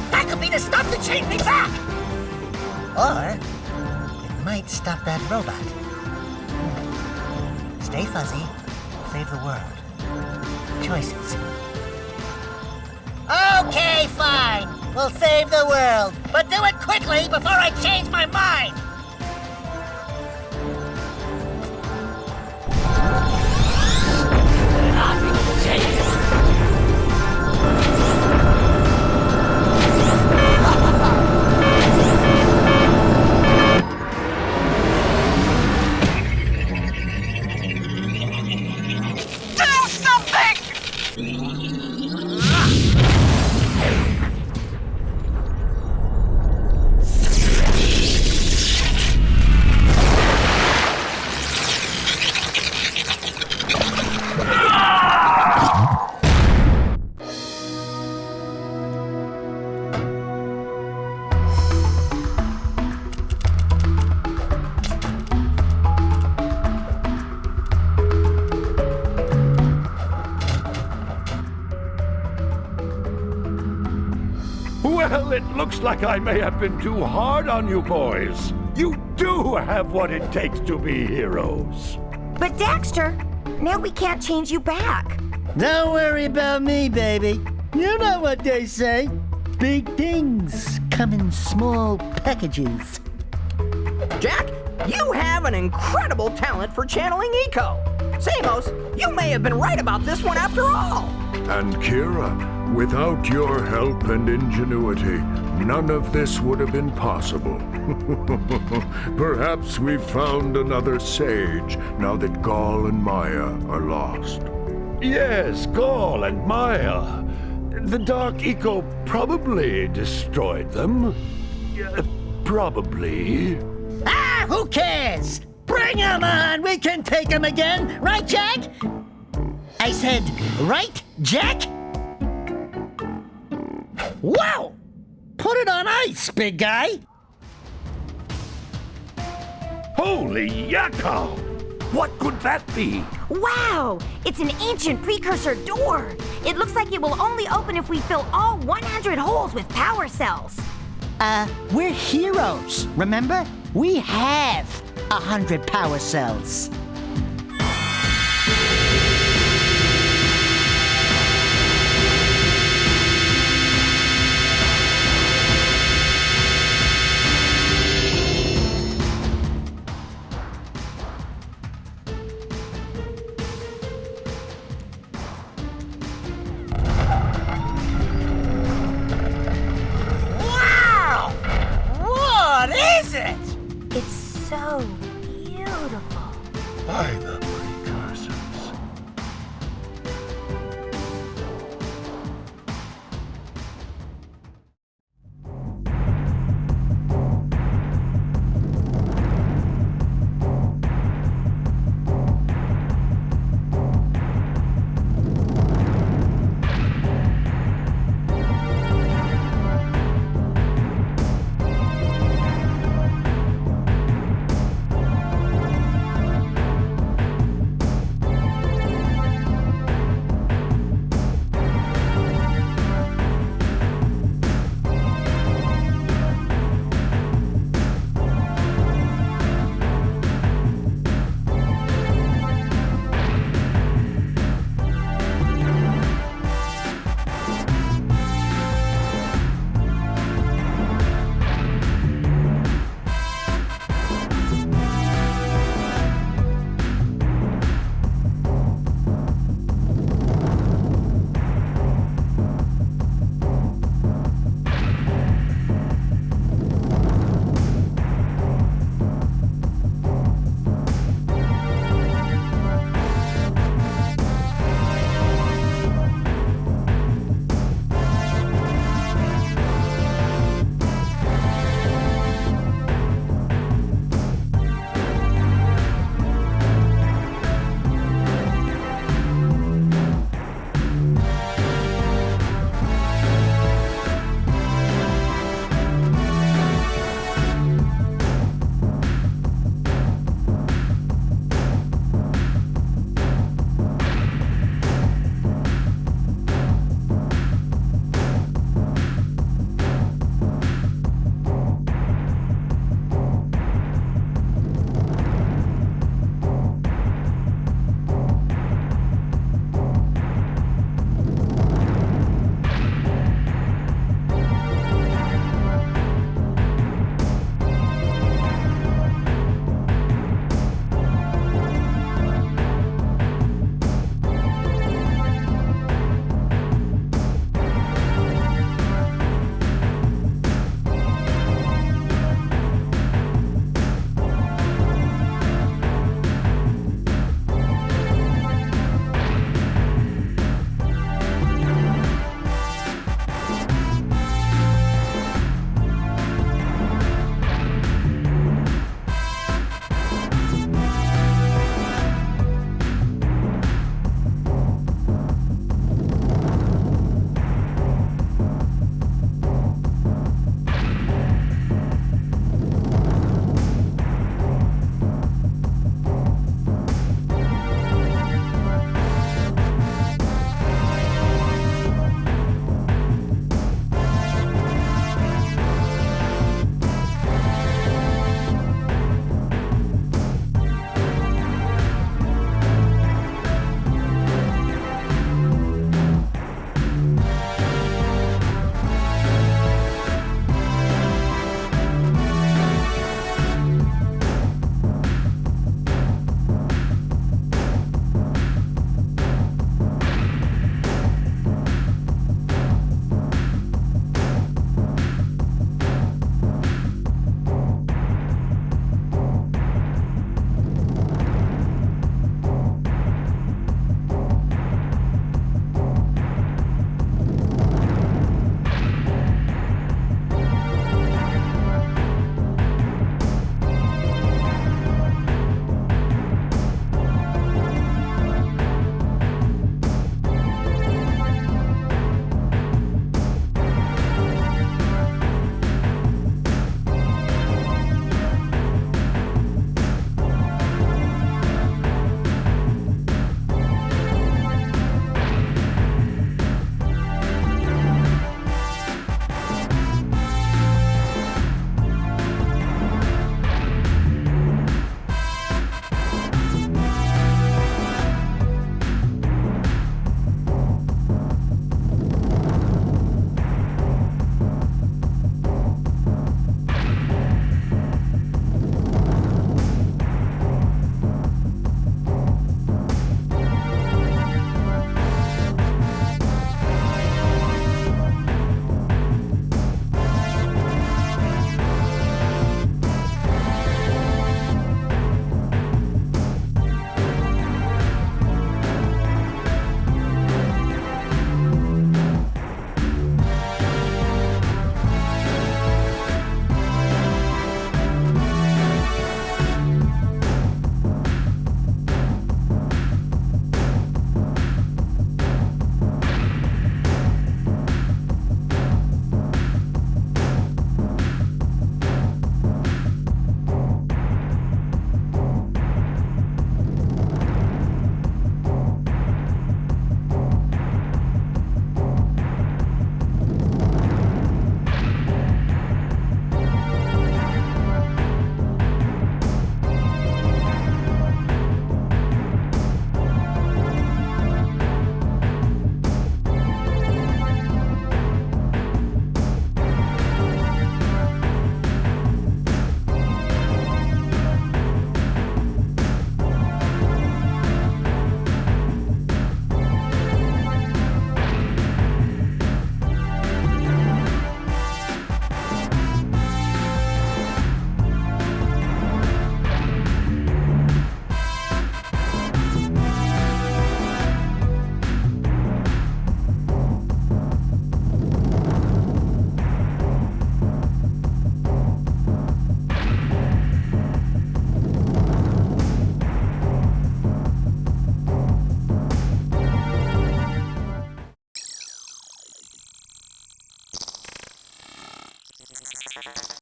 That could be the stuff to change me back! Or it might stop that robot. Stay fuzzy. Save the world. Choices. Okay, fine. We'll save the world. But do it quickly before I change my mind. Well, it looks like I may have been too hard on you boys. You do have what it takes to be heroes. But Daxter, now we can't change you back. Don't worry about me, baby. You know what they say. Big things come in small packages. Jack, you have an incredible talent for channeling Eco. Samos, you may have been right about this one after all. And Kira, without your help and ingenuity, none of this would have been possible. Perhaps we've found another sage now that Gaul and Maya are lost. Yes, Gaul and Maya. The Dark Eco probably destroyed them. Probably. Ah, who cares? Bring 'em on! We can take 'em again! Right, Jack? I said, right, Jack? Wow! Put it on ice, big guy! Holy yakko! What could that be? Wow! It's an ancient precursor door. It looks like it will only open if we fill all 100 holes with power cells. We're heroes, remember? We have 100 power cells. It's so beautiful. By the